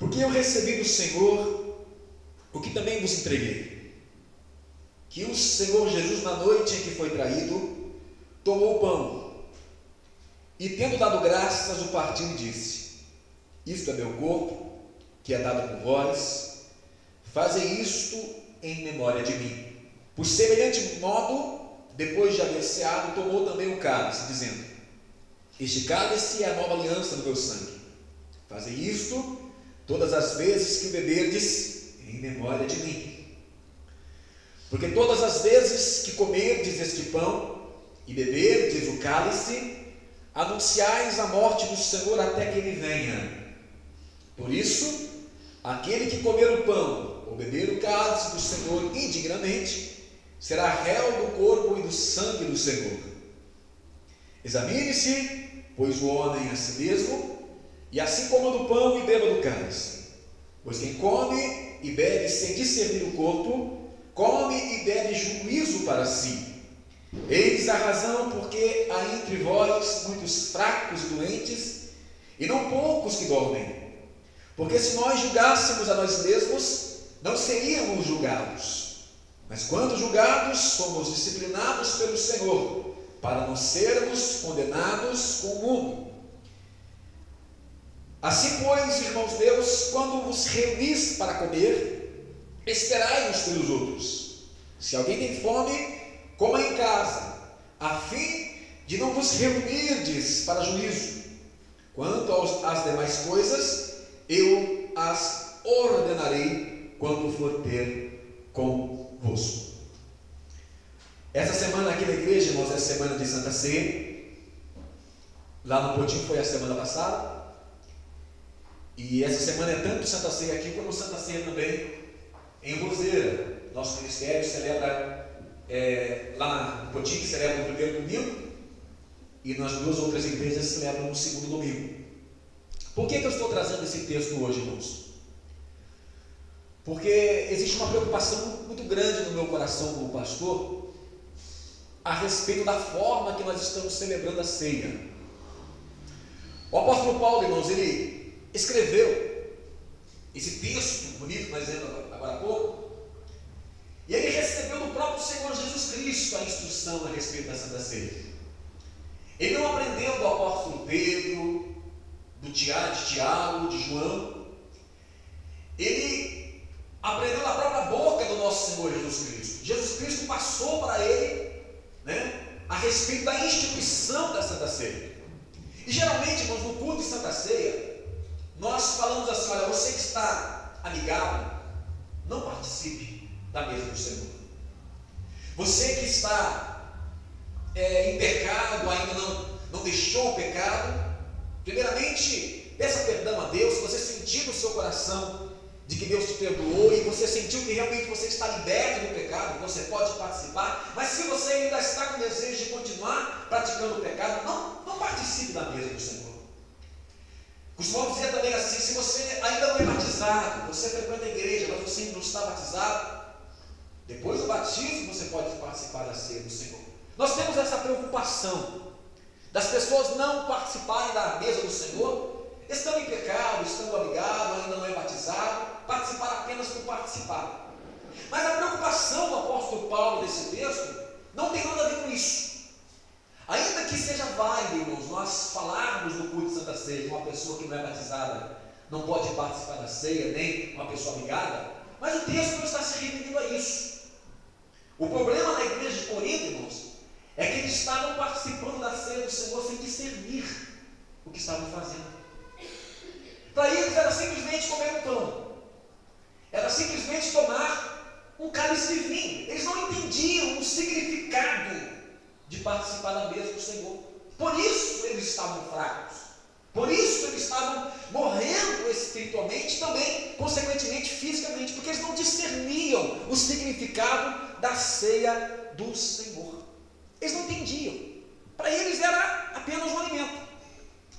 Porque eu recebi do Senhor o que também vos entreguei, que o Senhor Jesus, na noite em que foi traído, tomou o pão, e tendo dado graças, o partiu e disse: isto é meu corpo, que é dado por vós, fazei isto em memória de mim. Por semelhante modo, depois de haver ceado, tomou também o cálice, dizendo: este cálice é a nova aliança do meu sangue. Fazei isto todas as vezes que o beberdes, em memória de mim. Porque todas as vezes que comerdes este pão e beberdes o cálice, anunciais a morte do Senhor até que ele venha. Por isso, aquele que comer o pão ou beber o cálice do Senhor indignamente, será réu do corpo e do sangue do Senhor. Examine-se, pois, o homem a si mesmo, e assim coma do pão e beba do cálice. Pois quem come e bebe sem discernir o corpo, come e bebe juízo para si. Eis a razão porque há entre vós muitos fracos e doentes, e não poucos que dormem. Porque se nós julgássemos a nós mesmos, não seríamos julgados. Mas quando julgados, somos disciplinados pelo Senhor, para não sermos condenados com o mundo. Assim, pois, irmãos meus, quando vos reunis para comer, esperai uns pelos outros. Se alguém tem fome, coma em casa, a fim de não vos reunirdes para juízo. Quanto às demais coisas, eu as ordenarei quando for ter convosco. Essa semana aqui na igreja, irmãos, é a semana de Santa Ceia. Lá no Potinho foi a semana passada. E essa semana é tanto Santa Ceia aqui como Santa Ceia também em Roseira. Nosso ministério celebra lá no Potinho, celebra no primeiro domingo, e nas duas outras igrejas celebram no segundo domingo. Por que eu estou trazendo esse texto hoje, irmãos? Porque existe uma preocupação muito grande no meu coração como pastor a respeito da forma que nós estamos celebrando a ceia. O apóstolo Paulo, irmãos, ele escreveu esse texto bonito que nós lemos agora há pouco, e ele recebeu do próprio Senhor Jesus Cristo a instrução a respeito da Santa Ceia. Ele não aprendeu do apóstolo Pedro, de Tiago, de João. Ele aprendeu na própria boca do nosso Senhor Jesus Cristo. Jesus Cristo passou para ele, a respeito da instituição da Santa Ceia. E geralmente, irmãos, no culto de Santa Ceia, nós falamos assim: olha, você que está amigado, não participe da mesa do Senhor. Você que está em pecado, ainda não deixou o pecado, primeiramente, peça perdão a Deus. Se você sentir no seu coração de que Deus te perdoou e você sentiu que realmente você está liberto do pecado, você pode participar. Mas se você ainda está com desejo de continuar praticando o pecado, não participe da mesa do Senhor. Costumamos dizer também assim: se você ainda não é batizado, você frequenta a igreja, mas você ainda não está batizado, depois do batismo você pode participar da ceia do Senhor. Nós temos essa preocupação das pessoas não participarem da mesa do Senhor, estão em pecado, estão amigados, ainda não é batizado, participar apenas por participar. Mas a preocupação do apóstolo Paulo nesse texto não tem nada a ver com isso. Ainda que seja válido, irmãos, nós falarmos do culto de Santa Ceia, que uma pessoa que não é batizada não pode participar da ceia, nem uma pessoa amigada, mas o texto não está se referindo a isso. O problema na igreja de Corinto, irmãos, é que eles estavam participando da ceia do Senhor sem discernir o que estavam fazendo. Para eles era simplesmente comer um pão, era simplesmente tomar um cálice de vinho. Eles não entendiam o significado de participar da mesa do Senhor. Por isso eles estavam fracos, por isso eles estavam morrendo espiritualmente, também consequentemente fisicamente, porque eles não discerniam o significado da ceia do Senhor. Eles não entendiam. Para eles era apenas um alimento.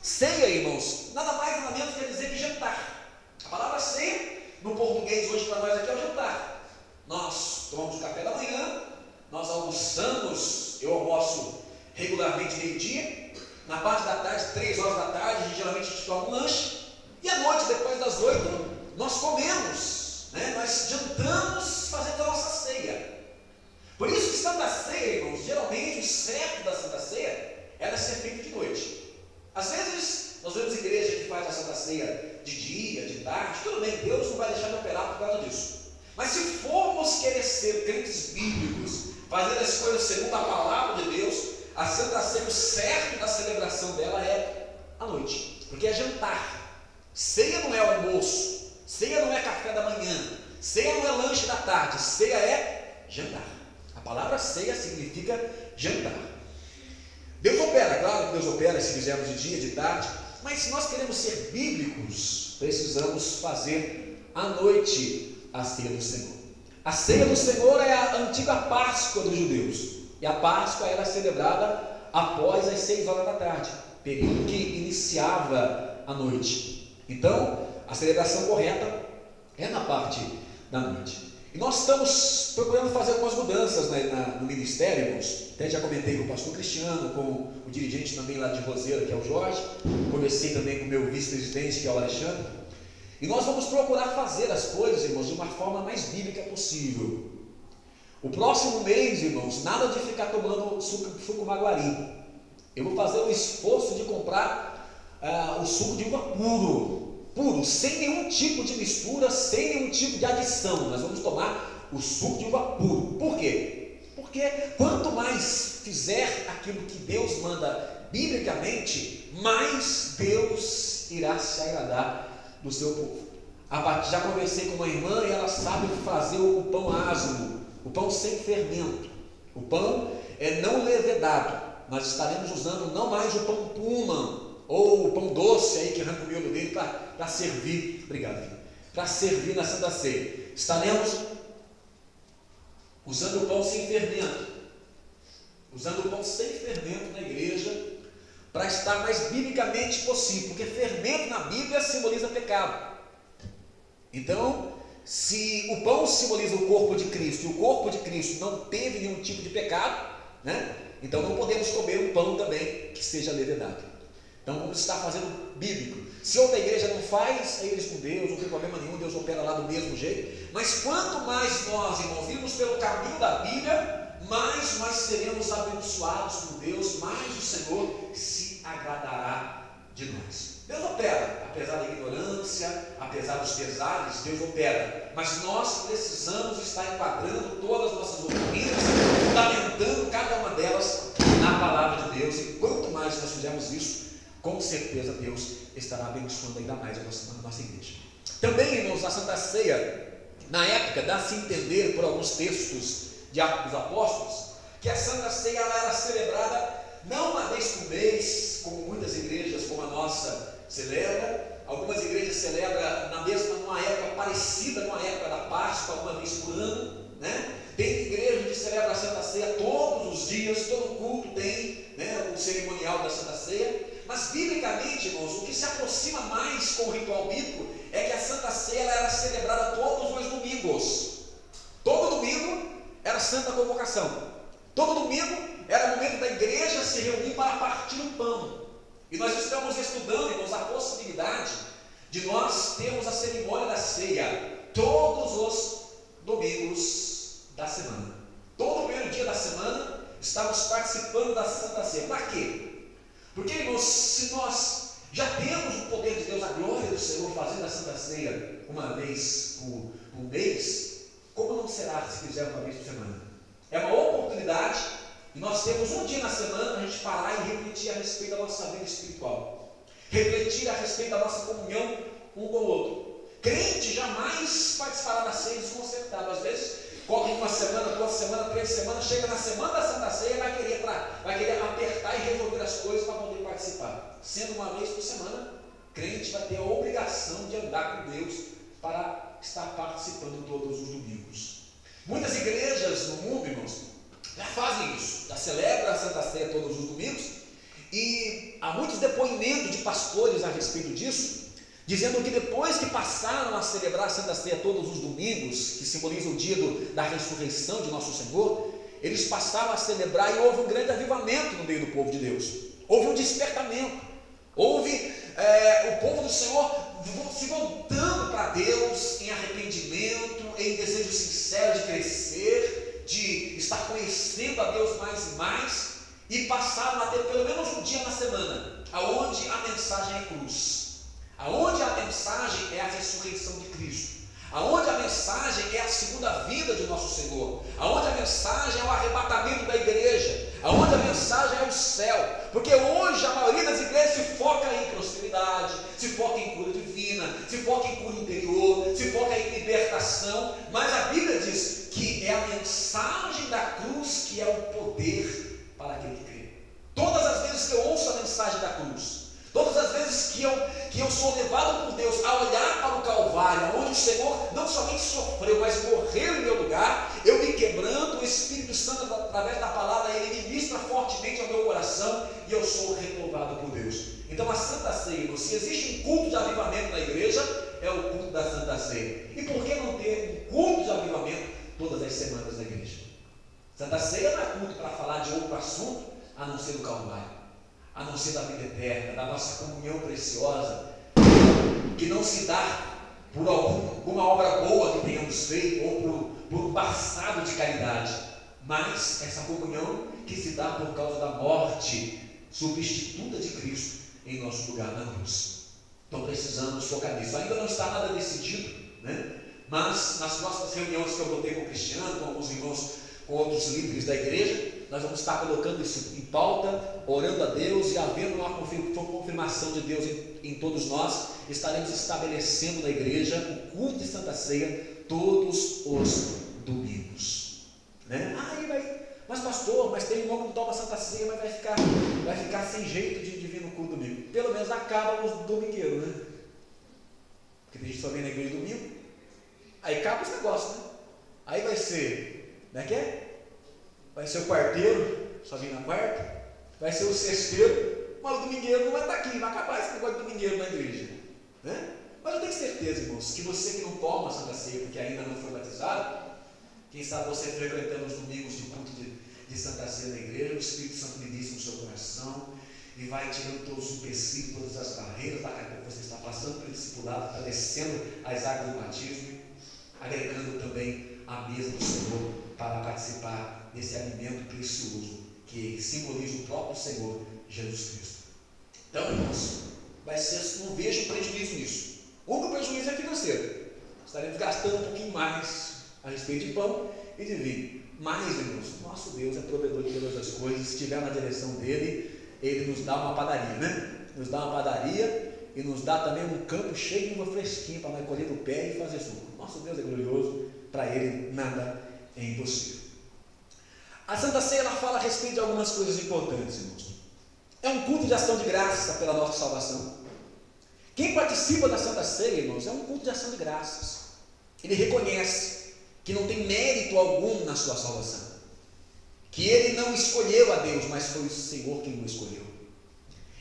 Ceia, irmãos, nada mais nada menos quer dizer que jantar. A palavra ceia, no português hoje para nós aqui, é o jantar. Nós tomamos o café da manhã, nós almoçamos, eu almoço regularmente meio-dia, na parte da tarde, 3 horas da tarde, geralmente a gente toma um lanche, e à noite, depois das 8, nós comemos, né? Nós jantamos fazendo a nossa ceia. Por isso que Santa Ceia, irmãos, geralmente o certo da Santa Ceia era ser feito de noite. Às vezes nós vemos igreja que faz a Santa Ceia de dia, de tarde, tudo bem, Deus não vai deixar de operar por causa disso. Mas se formos querer ser crentes bíblicos, fazer as coisas segundo a palavra de Deus, a Santa Ceia, o certo da celebração dela é à noite, porque é jantar. Ceia não é almoço, ceia não é café da manhã, ceia não é lanche da tarde, ceia é jantar. A palavra ceia significa jantar. Deus opera, claro que Deus opera se fizermos de dia, de tarde, mas se nós queremos ser bíblicos, precisamos fazer à noite a ceia do Senhor. A ceia do Senhor é a antiga Páscoa dos judeus, e a Páscoa era celebrada após as 6 horas da tarde, período que iniciava a noite. Então, a celebração correta é na parte da noite. E nós estamos procurando fazer algumas mudanças no ministério, irmãos. Até já comentei com o pastor Cristiano, com o dirigente também lá de Roseira, que é o Jorge. Conversei também com o meu vice-presidente, que é o Alexandre. E nós vamos procurar fazer as coisas, irmãos, de uma forma mais bíblica possível. O próximo mês, irmãos, nada de ficar tomando suco maguari. Eu vou fazer o esforço de comprar o suco de uva puro, sem nenhum tipo de mistura, sem nenhum tipo de adição. Nós vamos tomar o suco de uva puro. Por quê? Porque quanto mais fizer aquilo que Deus manda biblicamente, mais Deus irá se agradar do seu povo. Já conversei com uma irmã e ela sabe fazer o pão asmo, o pão sem fermento. O pão é não levedado. Nós estaremos usando não mais o pão puma ou o pão doce aí que arranca o miolo dele para servir. Obrigado, para servir na Santa Ceia. Estaremos usando o pão sem fermento, usando o pão sem fermento na igreja, para estar mais biblicamente possível, porque fermento na Bíblia simboliza pecado. Então, se o pão simboliza o corpo de Cristo, e o corpo de Cristo não teve nenhum tipo de pecado, né? Então não podemos comer um pão também que seja levedado. Então vamos estar fazendo bíblico. Se outra igreja não faz, aí eles com Deus, não tem problema nenhum, Deus opera lá do mesmo jeito. Mas quanto mais nós, irmãos, irmos pelo caminho da Bíblia, mais nós seremos abençoados por Deus, mais o Senhor se agradará de nós. Deus opera, apesar da ignorância, apesar dos pesares, Deus opera. Mas nós precisamos estar enquadrando todas as nossas doutrinas, fundamentando cada uma delas na palavra de Deus. E quanto mais nós fizermos isso, com certeza Deus estará abençoando ainda mais a nossa igreja. Também, irmãos, na Santa Ceia, na época, dá-se entender por alguns textos de Atos dos Apóstolos, que a Santa Ceia ela era celebrada não uma vez por mês, como muitas igrejas, como a nossa, celebra. Algumas igrejas celebram numa época parecida com a época da Páscoa, uma vez por ano, né? Tem igreja que celebra a Santa Ceia todos os dias, todo culto tem, né, o cerimonial da Santa Ceia. Mas biblicamente, irmãos, o que se aproxima mais com o ritual bíblico é que a Santa Ceia ela era celebrada todos os domingos. Todo domingo era Santa Convocação. Todo domingo era o momento da igreja se reunir para partir o pão. E nós estamos estudando, irmãos, a possibilidade de nós termos a cerimônia da ceia todos os domingos da semana. Todo primeiro dia da semana estamos participando da Santa Ceia. Para quê? Porque, irmãos, se nós já temos o poder de Deus, a glória do Senhor, fazendo a Santa Ceia uma vez por mês, como não será se fizer uma vez por semana? É uma oportunidade e nós temos um dia na semana para a gente parar e refletir a respeito da nossa vida espiritual, refletir a respeito da nossa comunhão um com o outro. Crente jamais participará da ceia desconcertado. Às vezes corre uma semana, 2 semanas, 3 semanas, chega na semana da Santa Ceia, vai querer apertar e resolver as coisas para poder participar. Sendo uma vez por semana, crente vai ter a obrigação de andar com Deus para estar participando todos os domingos. Muitas igrejas no mundo, irmãos, já fazem isso, já celebram a Santa Ceia todos os domingos, e há muitos depoimentos de pastores a respeito disso, dizendo que depois que passaram a celebrar a Santa Ceia todos os domingos, que simboliza o dia da ressurreição de nosso Senhor, eles passaram a celebrar e houve um grande avivamento no meio do povo de Deus. Houve um despertamento, houve o povo do Senhor se voltando para Deus em arrependimento, em desejo sincero de crescer, de estar conhecendo a Deus mais e mais, e passaram a ter pelo menos um dia na semana, aonde a mensagem é cruz, aonde a mensagem é a ressurreição de Cristo, aonde a mensagem é a segunda vinda de nosso Senhor, aonde a mensagem é o arrebatamento da igreja, aonde a mensagem é o céu, porque hoje a maioria das igrejas se foca em prosperidade, se foca em cura divina, se foca em cura interior, se foca em libertação, mas a Bíblia diz que é a mensagem da cruz que é o poder para aquele que crê. Todas as vezes que eu ouço a mensagem da cruz, todas as vezes que eu sou levado por Deus a olhar para o Calvário, onde o Senhor não somente sofreu, mas morreu em meu lugar, eu me quebrando, o Espírito Santo, através da palavra, ele ministra fortemente ao meu coração e eu sou renovado por Deus. Então a Santa Ceia, se existe um culto de avivamento na igreja, é o culto da Santa Ceia. E por que não ter um culto de avivamento todas as semanas na igreja? Santa Ceia não é culto para falar de outro assunto, a não ser do Calvário, a não ser da vida eterna, da nossa comunhão preciosa, que não se dá por alguma obra boa que tenhamos feito, ou por um passado de caridade, mas essa comunhão que se dá por causa da morte substituta de Cristo em nosso lugar na cruz. Então precisamos focar nisso. Ainda não está nada decidido, né? Mas nas próximas reuniões que eu vou ter com o Cristiano, com alguns irmãos, com outros líderes da igreja, nós vamos estar colocando isso em pauta, orando a Deus e havendo uma confirmação de Deus em todos nós, estaremos estabelecendo na igreja o culto de Santa Ceia todos os domingos, né? Mas pastor, mas tem irmão que não toma Santa Ceia, mas vai ficar sem jeito de vir no culto domingo. Pelo menos acaba os domingueiros, né? Porque tem gente só vem na igreja domingo, aí acaba esse negócio, né? Aí vai ser, como é que é? Vai ser o quarteiro, só vem na quarta, vai ser o sexteiro, mas o domingueiro não vai estar aqui, vai acabar esse negócio de domingueiro na igreja, né? Mas eu tenho certeza, irmãos, que você que não toma a Santa Ceia porque ainda não foi batizado, quem sabe você frequentando os domingos de culto de Santa Ceia na igreja, o Espírito Santo ministra no seu coração e vai tirando todos os empecilhos, todas as barreiras. Daqui a pouco você está passando pelo discipulado, está descendo as águas do batismo, agregando também a mesa do Senhor para participar desse alimento precioso que simboliza o próprio Senhor Jesus Cristo. Então, irmãos, não vejo prejuízo nisso. O único prejuízo é financeiro. Estaremos gastando um pouquinho mais a respeito de pão e de vinho. Mas, irmãos, nosso Deus é provedor de todas as coisas. Se estiver na direção dele, ele nos dá uma padaria, né? Nos dá uma padaria e nos dá também um campo cheio de uva fresquinha para nós colher do pé e fazer suco. Nosso Deus é glorioso, para ele nada é impossível. A Santa Ceia ela fala a respeito de algumas coisas importantes, irmãos. É um culto de ação de graça pela nossa salvação. Quem participa da Santa Ceia, irmãos, é um culto de ação de graças. Ele reconhece que não tem mérito algum na sua salvação, que ele não escolheu a Deus, mas foi o Senhor quem o escolheu.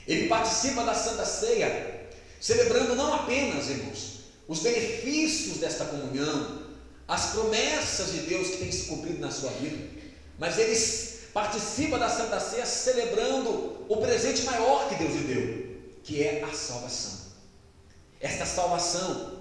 Ele participa da Santa Ceia, celebrando não apenas, irmãos, os benefícios desta comunhão, as promessas de Deus que têm se cumprido na sua vida, mas ele participa da Santa Ceia celebrando o presente maior que Deus lhe deu, que é a salvação. Esta salvação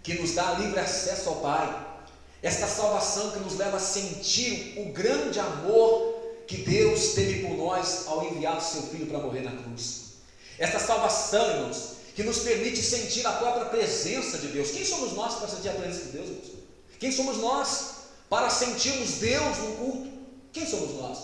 que nos dá livre acesso ao Pai, esta salvação que nos leva a sentir o grande amor que Deus teve por nós ao enviar o seu Filho para morrer na cruz. Esta salvação, irmãos, que nos permite sentir a própria presença de Deus. Quem somos nós para sentir a presença de Deus, irmãos? Quem somos nós para sentirmos Deus no culto? Quem somos nós?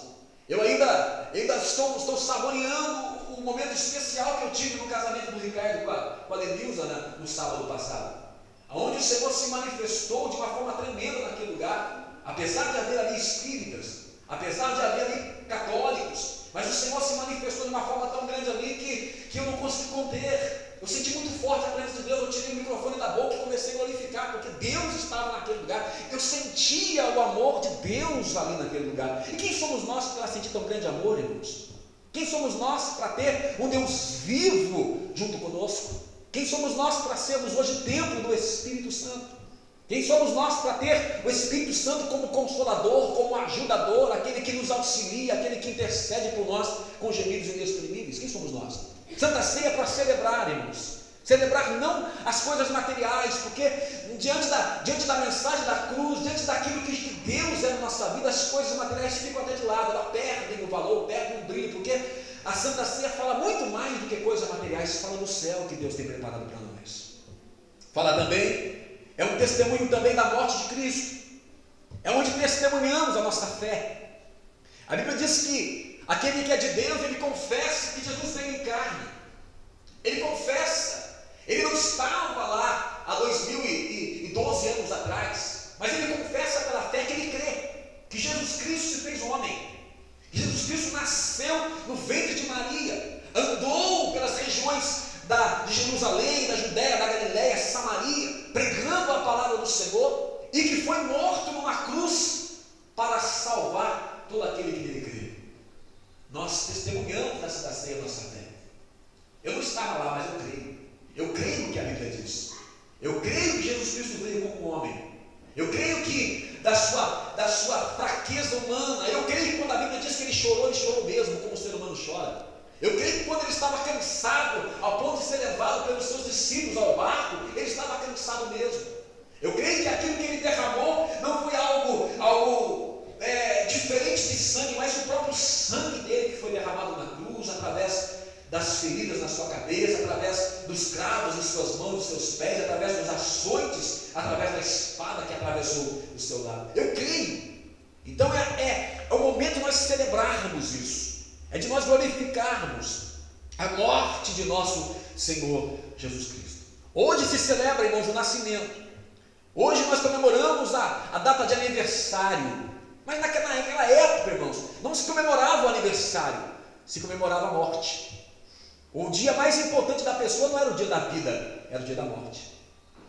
Eu ainda estou saboreando o momento especial que eu tive no casamento do Ricardo com a Lenilza no sábado passado, onde o Senhor se manifestou de uma forma tremenda naquele lugar, apesar de haver ali espíritas, apesar de haver ali católicos, mas o Senhor se manifestou de uma forma tão grande ali que eu não consegui conter. Eu senti muito forte a presença de Deus, eu tirei o microfone da boca e comecei a glorificar, porque Deus estava naquele lugar, eu sentia o amor de Deus ali naquele lugar. E quem somos nós para sentir tão grande amor, irmãos? Quem somos nós para ter um Deus vivo junto conosco? Quem somos nós para sermos hoje templo do Espírito Santo? Quem somos nós para ter o Espírito Santo como consolador, como ajudador, aquele que nos auxilia, aquele que intercede por nós com gemidos inexprimíveis? Quem somos nós? Santa Ceia para celebrar, irmãos, Celebrar não as coisas materiais, porque diante da mensagem da cruz, diante daquilo que Deus é na nossa vida, as coisas materiais ficam até de lado, elas perdem o valor, perdem o brilho, porque a Santa Ceia fala muito mais do que coisas materiais, fala do céu que Deus tem preparado para nós. Fala também, é um testemunho também da morte de Cristo, é onde testemunhamos a nossa fé. A Bíblia diz que aquele que é de Deus, ele confessa que Jesus veio em carne, ele confessa. Ele não estava lá há 2012 anos atrás, mas ele confessa pela fé que ele crê que Jesus Cristo se fez homem, que Jesus Cristo nasceu no ventre de Maria, andou pelas regiões de Jerusalém, da Judéia, da Galiléia, Samaria, pregando a palavra do Senhor, e que foi morto numa cruz para salvar todo aquele que nele crê. Nós testemunhamos da ceia da nossa fé. Eu não estava lá, mas eu creio. Eu creio no que a Bíblia diz. Eu creio que Jesus Cristo veio como homem. Eu creio que da sua fraqueza humana, eu creio que quando a Bíblia diz que ele chorou mesmo, como o ser humano chora. Eu creio que quando ele estava cansado, ao ponto de ser levado pelos seus discípulos ao barco, ele estava cansado mesmo. Eu creio que aquilo que ele derramou não foi algo diferente de sangue, mas o próprio sangue dele que foi derramado na cruz, através das feridas na sua cabeça, através dos cravos em suas mãos, dos seus pés, através dos açoites, através da espada que atravessou o seu lado. Eu creio. Então é o momento de nós celebrarmos isso, é de nós glorificarmos a morte de nosso Senhor Jesus Cristo. Hoje se celebra, irmãos, o nascimento. Hoje nós comemoramos a data de aniversário, mas naquela época, irmãos, não se comemorava o aniversário, se comemorava a morte. O dia mais importante da pessoa não era o dia da vida, era o dia da morte.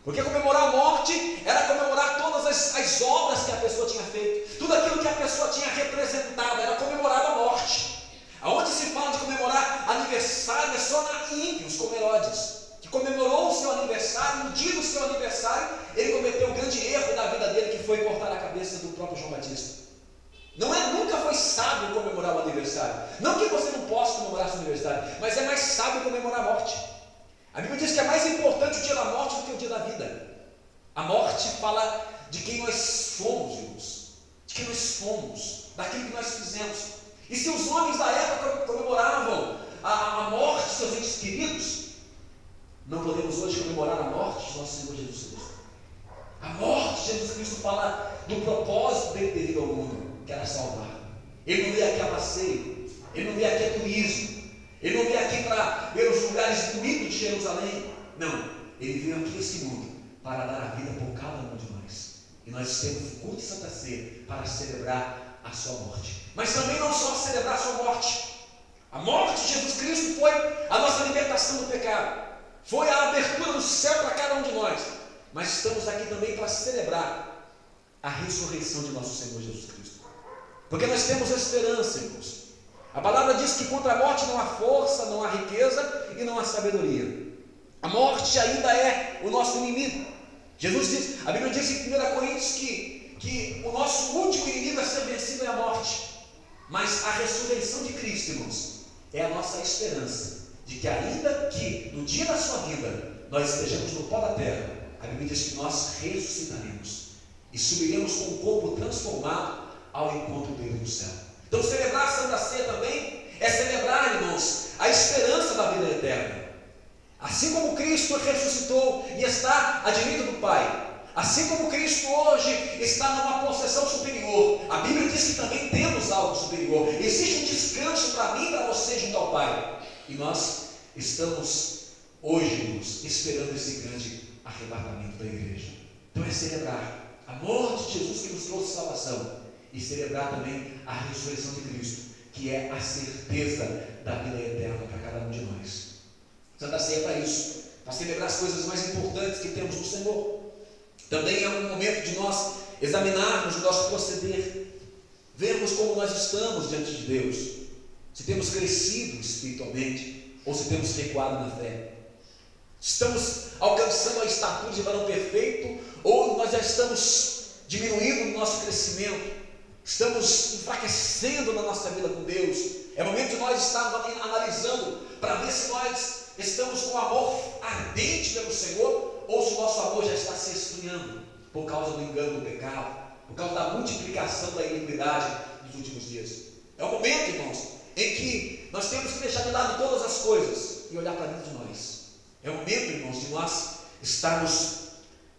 Porque comemorar a morte era comemorar todas as obras que a pessoa tinha feito, tudo aquilo que a pessoa tinha representado, era comemorar a morte. Aonde se fala de comemorar aniversário é só na ímpios, como Herodes, que comemorou o seu aniversário, no dia do seu aniversário, ele cometeu o grande erro da vida dele, que foi cortar a cabeça do próprio João Batista. Nunca foi sábio comemorar o aniversário. Não que você não possa comemorar seu aniversário, mas é mais sábio comemorar a morte. A Bíblia diz que é mais importante o dia da morte do que o dia da vida. A morte fala de quem nós fomos, irmãos, de quem nós fomos, daquilo que nós fizemos. E se os homens da época comemoravam a morte de seus entes queridos, não podemos hoje comemorar a morte de nosso Senhor Jesus Cristo. A morte de Jesus Cristo fala do propósito dele ter vindo ao mundo, que era salvar. Ele não veio aqui a passeio, ele não veio aqui a turismo, ele não veio aqui para ver os lugares bonitos de Jerusalém. Não, ele veio aqui nesse mundo para dar a vida por cada um de nós. E nós temos o culto de Santa Ceia para celebrar a sua morte. Mas também não só celebrar a sua morte. A morte de Jesus Cristo foi a nossa libertação do pecado, foi a abertura do céu para cada um de nós. Mas estamos aqui também para celebrar a ressurreição de nosso Senhor Jesus Cristo. Porque nós temos esperança, irmãos. A palavra diz que contra a morte não há força, não há riqueza e não há sabedoria. A morte ainda é o nosso inimigo. A Bíblia diz em 1 Coríntios que o nosso último inimigo a ser vencido é a morte. Mas a ressurreição de Cristo, irmãos, é a nossa esperança de que ainda que no dia da sua vinda nós estejamos no pó da terra, a Bíblia diz que nós ressuscitaremos e subiremos com o corpo transformado ao encontro dele no céu. Então celebrar a Santa Ceia também é celebrar, irmãos, a esperança da vida eterna. Assim como Cristo ressuscitou e está à direita do Pai, assim como Cristo hoje está numa possessão superior, a Bíblia diz que também temos algo superior. Existe um descanso para mim e para você junto ao Pai. E nós estamos hoje, irmãos, esperando esse grande arrebatamento da igreja. Então é celebrar a morte de Jesus que nos trouxe salvação e celebrar também a ressurreição de Cristo, que é a certeza da vida eterna para cada um de nós. Santa Ceia é para isso, para celebrar as coisas mais importantes que temos no Senhor. Também é um momento de nós examinarmos o nosso proceder, vermos como nós estamos diante de Deus, se temos crescido espiritualmente ou se temos recuado na fé. Estamos alcançando a estatura de varão perfeito ou nós já estamos diminuindo no nosso crescimento, estamos enfraquecendo na nossa vida com Deus. É momento de nós estarmos analisando para ver se nós estamos com amor ardente pelo Senhor, ou se o nosso amor já está se esfriando por causa do engano do pecado, por causa da multiplicação da iniquidade nos últimos dias. É o momento, irmãos, em que nós temos que deixar de lado todas as coisas e olhar para dentro de nós. É o momento, irmãos, de nós estarmos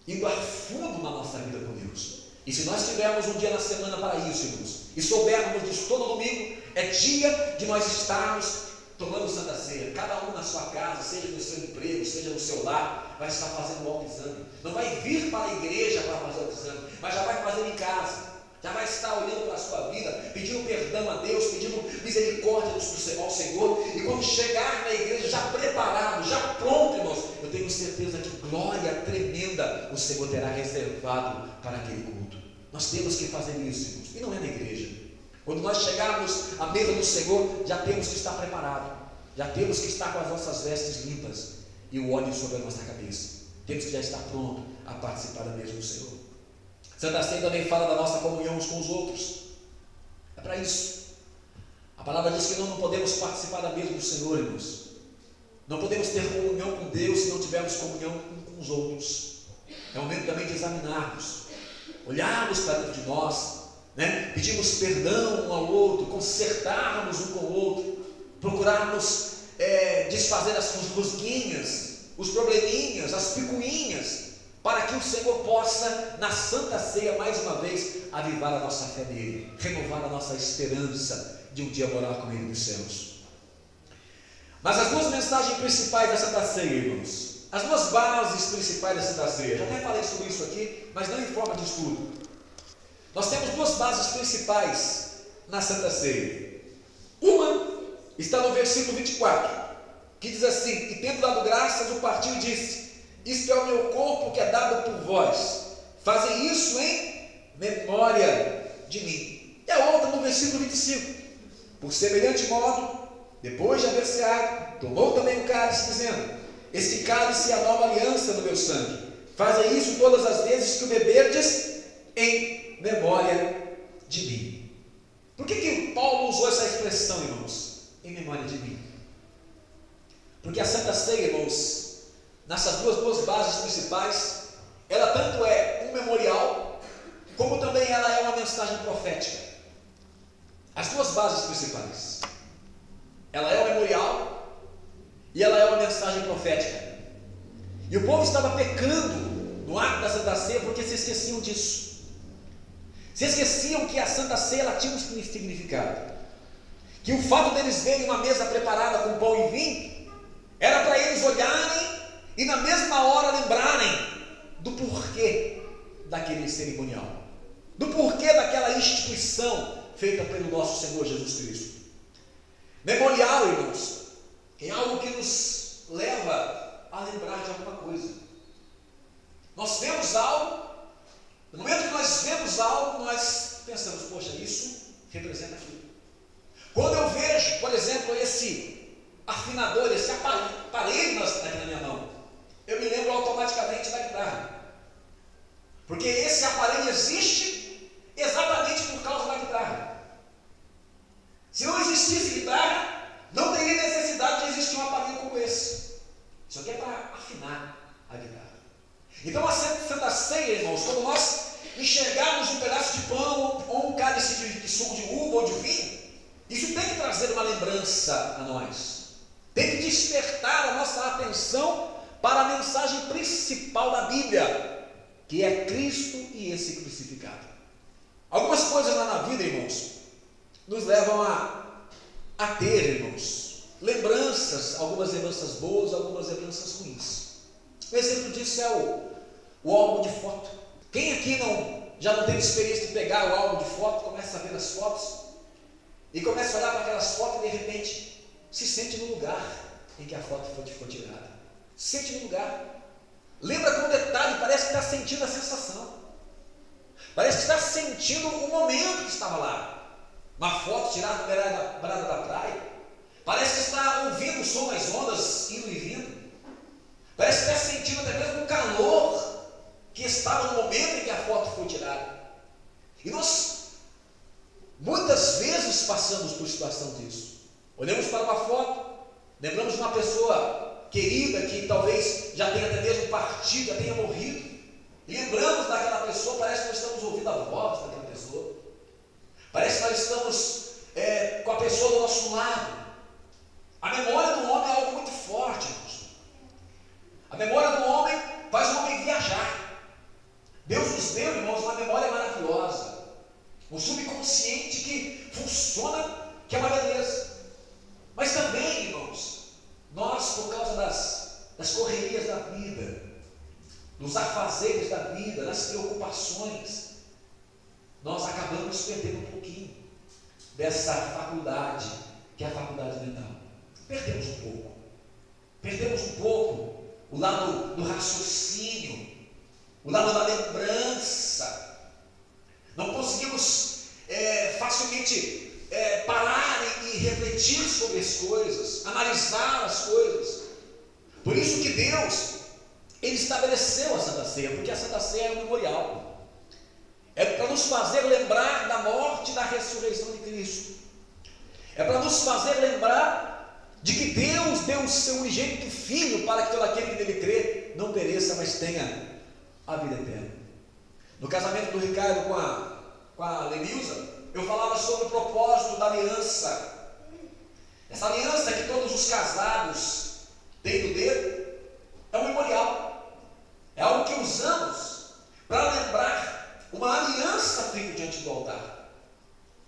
indo a fundo na nossa vida com Deus. E se nós tivermos um dia na semana para isso, irmãos, e soubermos disso todo domingo, é dia de nós estarmos tomando Santa Ceia, cada um na sua casa, seja no seu emprego, seja no seu lar, vai estar fazendo o autoexame. Não vai vir para a igreja para fazer o autoexame, mas já vai fazer em casa, já vai estar olhando para a sua vida, pedindo perdão a Deus, pedindo misericórdia ao Senhor, e quando chegar na igreja já preparado, já pronto, irmãos, eu tenho certeza que glória tremenda o Senhor terá reservado para aquele culto. Nós temos que fazer isso, irmãos, e não é na igreja. Quando nós chegarmos à mesa do Senhor, já temos que estar preparados, já temos que estar com as nossas vestes limpas e o óleo sobre a nossa cabeça. Temos que já estar pronto a participar da mesa do Senhor. Santa Ceia também fala da nossa comunhão uns com os outros. É para isso. A palavra diz que nós não podemos participar da mesa do Senhor, irmãos. Não podemos ter comunhão com Deus se não tivermos comunhão com os outros. É o momento também de examinarmos, olharmos para dentro de nós, pedirmos perdão um ao outro, consertarmos um com o outro, procurarmos desfazer as rusguinhas, os probleminhas, as picuinhas, para que o Senhor possa, na Santa Ceia, mais uma vez, avivar a nossa fé nele, renovar a nossa esperança de um dia morar com ele nos céus. Mas as duas mensagens principais da Santa Ceia, irmãos, as duas bases principais da Santa Ceia, já até falei sobre isso aqui, mas não em forma de estudo. Nós temos duas bases principais na Santa Ceia. Uma está no versículo 24, que diz assim: e tendo dado graças, o partiu e disse: isto é o meu corpo que é dado por vós, fazem isso em memória de mim. E a outra no versículo 25, por semelhante modo, depois de haver ceado, tomou também o cálice, dizendo: este cálice é a nova aliança no meu sangue, fazem isso todas as vezes que o beberdes em memória de mim. Por que Paulo usou essa expressão, irmãos? Em memória de mim. Porque a Santa Ceia, irmãos, nessas duas bases principais, ela tanto é um memorial, como também ela é uma mensagem profética. As duas bases principais. Ela é um memorial e ela é uma mensagem profética. E o povo estava pecando no ato da Santa Ceia porque se esqueciam disso. Se esqueciam que a Santa Ceia ela tinha um significado, que o fato deles verem uma mesa preparada com pão e vinho era para eles olharem e na mesma hora lembrarem do porquê daquele cerimonial, do porquê daquela instituição feita pelo nosso Senhor Jesus Cristo. Memorial, irmãos, é algo que nos leva a lembrar de alguma coisa. Nós vemos algo. No momento que nós vemos algo, nós pensamos: poxa, isso representa aquilo. Quando eu vejo, por exemplo, esse afinador, esse aparelho aqui na minha mão, eu me lembro automaticamente da guitarra. Porque esse aparelho existe exatamente por causa da guitarra. Se não existisse guitarra, não teria necessidade de existir um aparelho como esse. Isso aqui é para afinar a guitarra. Então a Santa Ceia, irmãos, quando nós enxergarmos um pedaço de pão ou um cálice de suco de uva ou de vinho, isso tem que trazer uma lembrança a nós, tem que despertar a nossa atenção para a mensagem principal da Bíblia, que é Cristo e esse crucificado. Algumas coisas lá na vida, irmãos, nos levam a ter, irmãos, lembranças, algumas lembranças boas, algumas lembranças ruins. Um exemplo disso é o álbum de foto. Quem aqui já não teve experiência de pegar o álbum de foto, começa a ver as fotos e começa a olhar para aquelas fotos e de repente se sente no lugar em que a foto foi tirada. Se sente no lugar. Lembra com detalhe, parece que está sentindo a sensação. Parece que está sentindo o momento que estava lá. Uma foto tirada na beirada da praia. Parece que está ouvindo o som das ondas indo e vindo. Parece que está sentindo até mesmo o calor que estava no momento em que a foto foi tirada. E nós muitas vezes passamos por situação disso. Olhamos para uma foto, lembramos de uma pessoa querida que talvez já tenha até mesmo partido, já tenha morrido, e lembramos daquela pessoa, parece que nós estamos ouvindo a voz daquela pessoa, parece que nós estamos com a pessoa do nosso lado. A memória do homem é algo muito forte, irmãos. A memória do homem faz o homem viajar. Deus nos deu, irmãos, uma memória maravilhosa, um subconsciente que funciona, que é uma beleza. Mas também, irmãos, nós, por causa das correrias da vida, dos afazeres da vida, das preocupações, nós acabamos perdendo um pouquinho dessa faculdade, que é a faculdade mental. Perdemos um pouco o lado do raciocínio, o lado da lembrança. Não conseguimos facilmente parar e refletir sobre as coisas, analisar as coisas. Por isso que Deus, Ele estabeleceu a Santa Ceia, porque a Santa Ceia é um memorial. É para nos fazer lembrar da morte e da ressurreição de Cristo. É para nos fazer lembrar de que Deus deu o seu unigênito Filho para que todo aquele que nele crê não pereça, mas tenha a vida eterna. No casamento do Ricardo com a Lenilza, eu falava sobre o propósito da aliança. Essa aliança que todos os casados têm no dedo é um memorial. É algo que usamos para lembrar uma aliança feita diante do altar.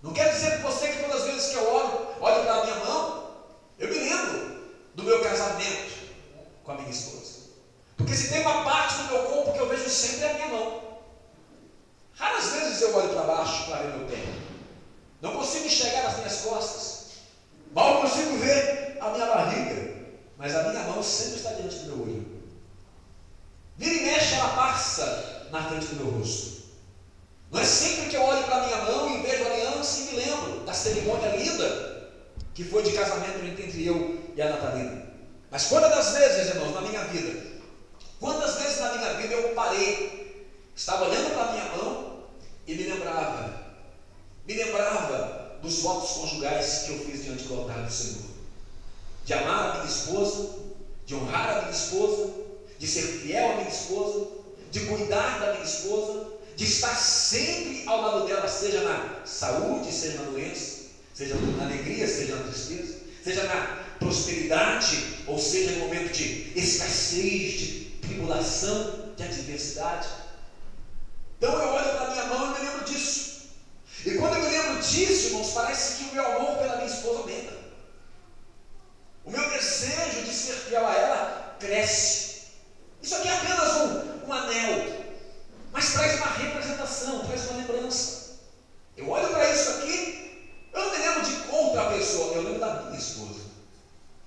Não quer dizer para você que todas as vezes que eu olho para a minha mão, eu me lembro do meu casamento com a minha esposa. Porque se tem uma parte do meu corpo que eu vejo sempre é a minha mão. Raras vezes eu olho para baixo para ver meu pé. Não consigo enxergar as minhas costas. Mal consigo ver a minha barriga. Mas a minha mão sempre está diante do meu olho. Vira e mexe, ela passa na frente do meu rosto. Não é sempre que eu olho para a minha mão e vejo a aliança e me lembro da cerimônia linda que foi de casamento entre eu e a Natalina. Mas quantas das vezes, irmãos, na minha vida, quantas vezes na minha vida eu parei, estava olhando para a minha mão e me lembrava dos votos conjugais que eu fiz diante do altar do Senhor, de amar a minha esposa, de honrar a minha esposa, de ser fiel à minha esposa, de cuidar da minha esposa, de estar sempre ao lado dela, seja na saúde, seja na doença, seja na alegria, seja na tristeza, seja na prosperidade, ou seja no momento de escassez, de tribulação, de adversidade. Então eu olho para a minha mão e me lembro disso. E quando eu me lembro disso, irmãos, parece que o meu amor pela minha esposa aumenta. O meu desejo de ser fiel a ela cresce. Isso aqui é apenas um anel, mas traz uma representação, traz uma lembrança. Eu olho para isso aqui, eu não me lembro de outra pessoa, eu lembro da minha esposa.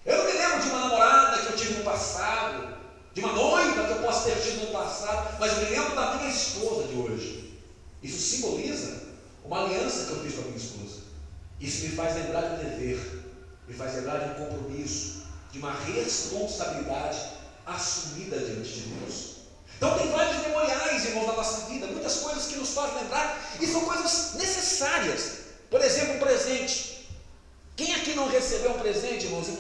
Eu não me lembro de uma namorada que eu tive no passado, de uma noiva que eu posso ter tido no passado, mas eu me lembro da minha esposa de hoje. Isso simboliza uma aliança que eu fiz com a minha esposa. Isso me faz lembrar de um dever, me faz lembrar de um compromisso, de uma responsabilidade assumida diante de Deus. Então tem vários memoriais, irmãos, na nossa vida, muitas coisas que nos fazem lembrar, e são coisas necessárias. Por exemplo, um presente. Quem aqui não recebeu um presente, irmãos, e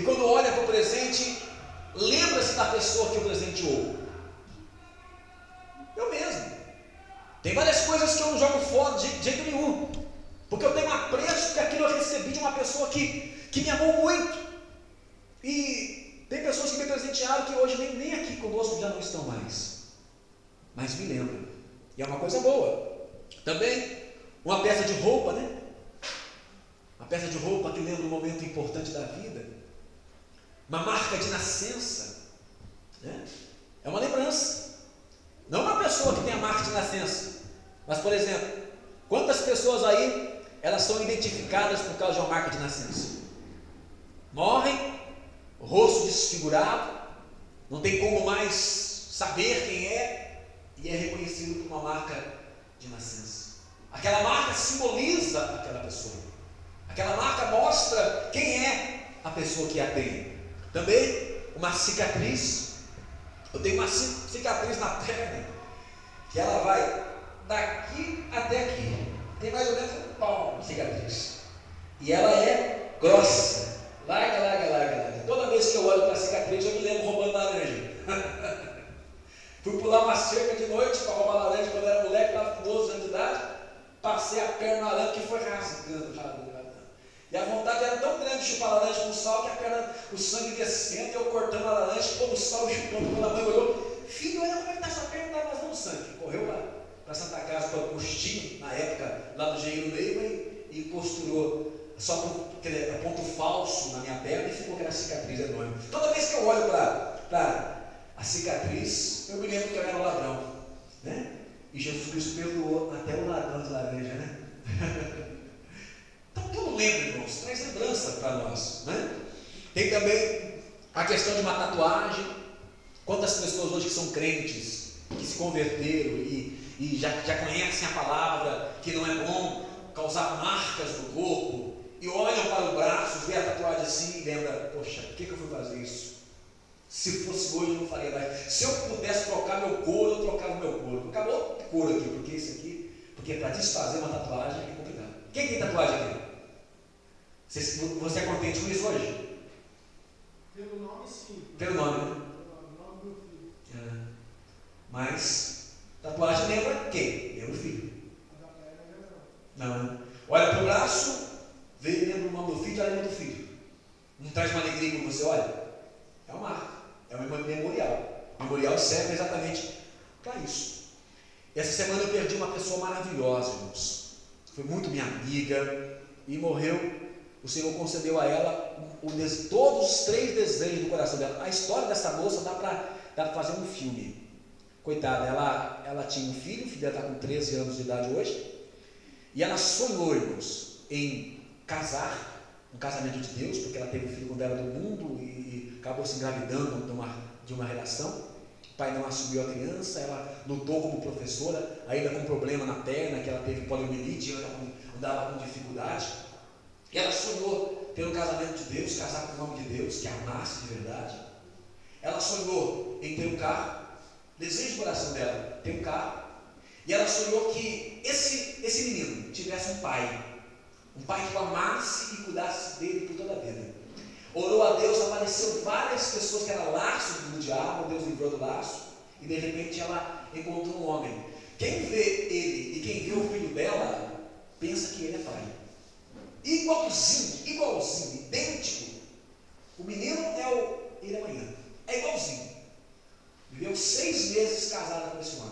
quando olha para o presente, lembra-se da pessoa que o presenteou? Eu mesmo. Tem várias coisas que eu não jogo fora de jeito nenhum, porque eu tenho um apreço que aquilo eu recebi de uma pessoa que me amou muito. E tem pessoas que me presentearam que hoje nem aqui conosco já não estão mais, mas me lembram, e é uma coisa boa. Também uma peça de roupa, né? Uma peça de roupa que lembra um momento importante da vida, uma marca de nascença, né? É uma lembrança. Não uma pessoa que tem a marca de nascença, mas, por exemplo, quantas pessoas aí elas são identificadas por causa de uma marca de nascença? Morrem, rosto desfigurado, não tem como mais saber quem é, e é reconhecido por uma marca de nascença. Aquela marca simboliza aquela pessoa. Aquela marca mostra quem é a pessoa que a tem. Também uma cicatriz. Eu tenho uma cicatriz na perna, que ela vai daqui até aqui. Tem mais ou menos um palmo de cicatriz. E ela é grossa. Larga. Toda vez que eu olho para a cicatriz, eu rasgando. E a vontade era tão grande de chupar a laranja com sal que a perna, o sangue descendo, e eu cortando a laranja, pondo o sal e chupando. Quando a mãe olhou, filho, olha como é que está sua perna, está vazando sangue. Correu lá para Santa Casa, para o postinho, na época, lá do Engenheiro Neiva, e costurou só por ponto falso na minha perna e ficou aquela cicatriz enorme. Toda vez que eu olho para a cicatriz, eu me lembro que eu era um ladrão, né? E Jesus Cristo perdoou até o ladrão de laranja, né? Então, tudo lembra, irmãos, traz lembrança para nós, né? Tem também a questão de uma tatuagem. Quantas pessoas hoje que são crentes, que se converteram e já conhecem a palavra, que não é bom causar marcas no corpo, e olham para o braço, vê a tatuagem assim e lembra, poxa, por que eu fui fazer isso? Se fosse hoje eu não faria mais. Se eu pudesse trocar meu couro, eu trocava meu couro. Acabou o couro aqui, porque isso aqui, porque para desfazer uma tatuagem é complicado. Quem tem tatuagem aqui? Você é contente com isso hoje? Pelo nome, sim. Pelo nome, né? Pelo nome do filho. Mas tatuagem lembra quem? Lembra o filho. A da perna Não, né? Olha para o braço, vê, lembra o nome do filho, já lembra do filho. Não traz uma alegria quando você olha? É uma marca, é um memorial. O memorial serve exatamente para isso. Essa semana eu perdi uma pessoa maravilhosa, irmãos. Foi muito minha amiga e morreu. O Senhor concedeu a ela todos os 3 desejos do coração dela. A história dessa moça dá para fazer um filme. Coitada, ela tinha um filho, o filho dela está com 13 anos de idade hoje. E ela sonhou, irmãos, em casar, um casamento de Deus, porque ela teve um filho quando era do mundo e acabou se engravidando de uma relação. O pai não assumiu a criança, ela lutou como professora, ainda com problema na perna, que ela teve poliomielite, ela andava com dificuldade. E ela sonhou ter um casamento de Deus, casar com o nome de Deus, que a amasse de verdade. Ela sonhou em ter um carro, desejo do coração dela, ter um carro. E ela sonhou que esse menino tivesse um pai que o amasse e cuidasse dele por toda a vida. Orou a Deus, apareceu várias pessoas que eram laços do diabo, Deus livrou do laço, e de repente ela encontrou um homem. Quem vê ele e quem vê o filho dela, pensa que ele é pai. Igualzinho, idêntico. O menino ele é amanhã, é igualzinho. Viveu 6 meses casada com esse homem.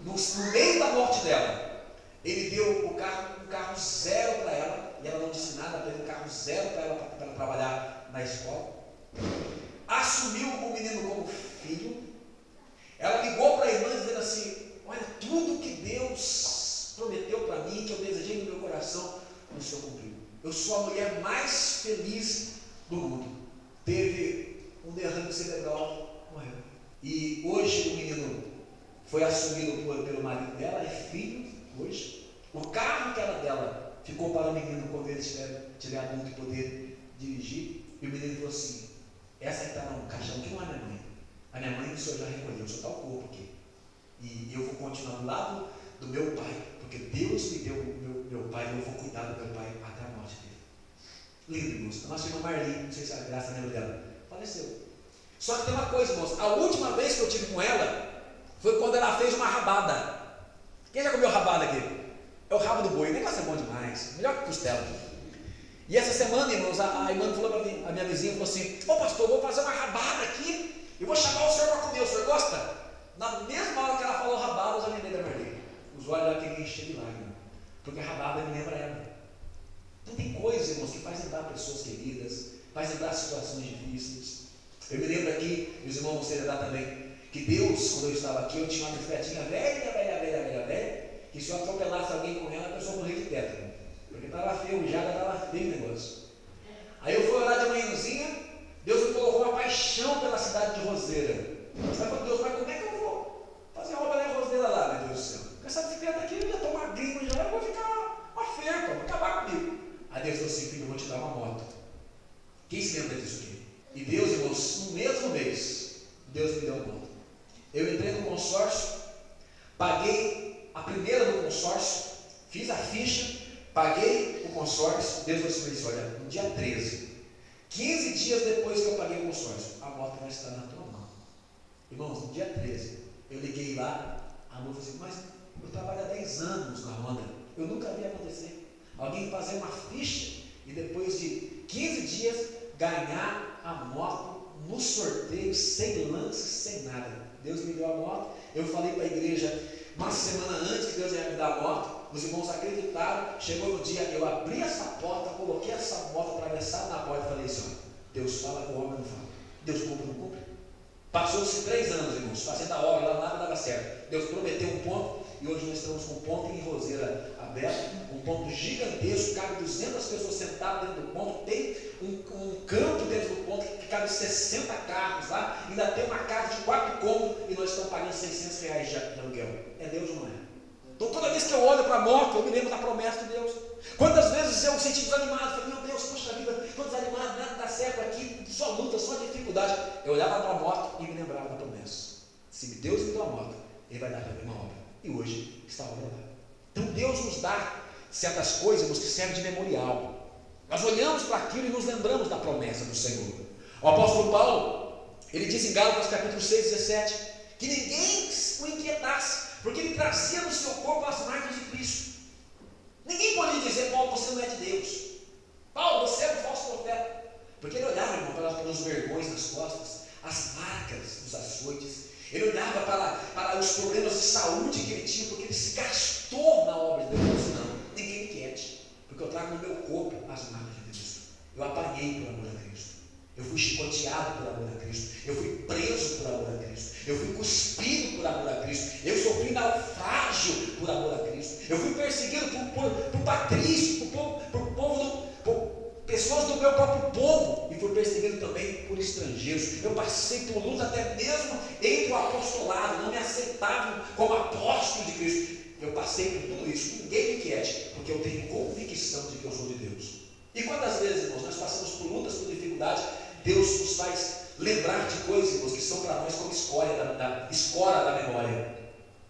No meio da morte dela, ele deu um carro 0 para ela, e ela não disse nada, deu um carro 0 para ela trabalhar na escola. Assumiu o menino como filho. Ela ligou para a irmã dizendo assim: olha, tudo que Deus prometeu para mim, que eu desejei no meu coração, o Senhor cumpriu. Eu sou a mulher mais feliz do mundo. Teve um derrame cerebral, morreu. E hoje o menino foi assumido pelo marido dela, é filho hoje. O carro que era dela ficou para o menino quando ele tiver adulto e poder dirigir. E o menino falou assim: essa que está no caixão, que não é minha mãe. A minha mãe o senhor já recolheu, o senhor está o corpo aqui. E eu vou continuar do lado do meu pai, porque Deus me deu meu pai e eu vou cuidar do meu pai até a morte dele. Lindo, irmãos. A nossa irmã Marli, não sei se a graça lembra dela, faleceu. Só que tem uma coisa, irmãos, a última vez que eu tive com ela foi quando ela fez uma rabada. Quem já comeu rabada aqui? É o rabo do boi, o negócio é bom demais, melhor que costela. E essa semana, irmãos, a irmã falou para mim, a minha vizinha falou assim: ô pastor, vou fazer uma rabada aqui e vou chamar o senhor para comer, o senhor gosta? Na mesma hora que ela falou rabada, eu já lembrei da Marli. Os olhos dela queriam encher de lágrimas, porque a rabada me lembra ela. Então tem coisas, irmãos, que faz lembrar pessoas queridas, faz lembrar situações difíceis. Eu me lembro aqui, meus irmãos vão se lembrar também, que Deus, quando eu estava aqui, eu tinha uma bicicletinha velha, que se eu atropelasse alguém com ela, a pessoa morria de teto, porque estava ferrujada, estava feio o negócio. Aí eu fui orar de manhãzinha, Deus me colocou uma paixão pela cidade de Roseira. Eu falei: Deus, mas como é que eu vou fazer a obra da Roseira lá, meu Deus do céu? Com essa bicicleta aqui, eu já estou magrinho, já eu vou ficar uma ferpa, vai acabar comigo. Aí Deus falou assim: filho, eu vou te dar uma moto. Quem se lembra disso aqui? E Deus, irmãos, no mesmo mês, Deus me deu uma moto. Eu entrei no consórcio, paguei a primeira do consórcio, fiz a ficha, paguei o consórcio. Deus falou assim: olha, no dia 13, 15 dias depois que eu paguei o consórcio, a moto vai estar na tua mão. Irmãos, no dia 13, eu liguei lá, a moça falou assim: mas eu trabalho há 10 anos na Honda, eu nunca vi acontecer. alguém fazer uma ficha e depois de 15 dias ganhar a moto no sorteio, sem lance, sem nada. Deus me deu a moto, eu falei para a igreja uma semana antes que Deus ia me dar a moto, os irmãos acreditaram, chegou no dia, eu abri essa porta, coloquei essa moto atravessada na porta e falei assim, ó, Deus fala com o homem não fala, Deus cumpre não cumpre. Passou-se 3 anos, irmãos, fazendo a obra, lá nada dava certo. Deus prometeu um ponto e hoje nós estamos com um ponto em Roseira aberto, um ponto gigantesco, cabe 200 pessoas sentadas dentro do ponto, tem um campo dentro do ponto que cabe 60 carros lá, ainda tem uma casa de 4 cômodos e nós estamos pagando R$600 de aluguel. É Deus ou não é? Então toda vez que eu olho para a moto, eu me lembro da promessa de Deus. Quantas vezes eu me senti desanimado, falei, meu Deus, poxa vida, estou desanimado, nada dá certo aqui, só luta, só dificuldade. Eu olhava para a moto e me lembrava da promessa. Se Deus me dá uma moto, Ele vai dar também uma obra. E hoje está a obra lá. Então Deus nos dá certas coisas que servem de memorial. Nós olhamos para aquilo e nos lembramos da promessa do Senhor. O apóstolo Paulo, ele diz em Gálatas capítulo 6, 17, que ninguém o inquietasse, porque ele trazia no seu corpo as marcas de Cristo. Ninguém podia dizer, Paulo, você não é de Deus. Paulo, você é um falso profeta. Porque ele olhava, irmão, pelos vergões nas costas, as marcas dos açoites. Ele olhava para os problemas de saúde que ele tinha, porque ele se gastou na obra de Deus. Ele disse, não, ninguém me quiete, porque eu trago no meu corpo as marcas de Cristo. Eu apanhei por amor a Cristo. Eu fui chicoteado por amor a Cristo. Eu fui preso por amor a Cristo. Eu fui cuspido por amor a Cristo. Eu sofri naufrágio por amor a Cristo. Eu fui perseguido por patrícios, por pessoas do meu próprio povo. E fui perseguido também por estrangeiros. Eu passei por luta até mesmo entre o apostolado. Não me aceitavam como apóstolo de Cristo. Eu passei por tudo isso. Ninguém me quiete, porque eu tenho convicção de que eu sou de Deus. E quantas vezes, irmãos, nós passamos por lutas, por dificuldades, Deus nos faz lembrar de coisas, irmãos, que são para nós como escória da memória.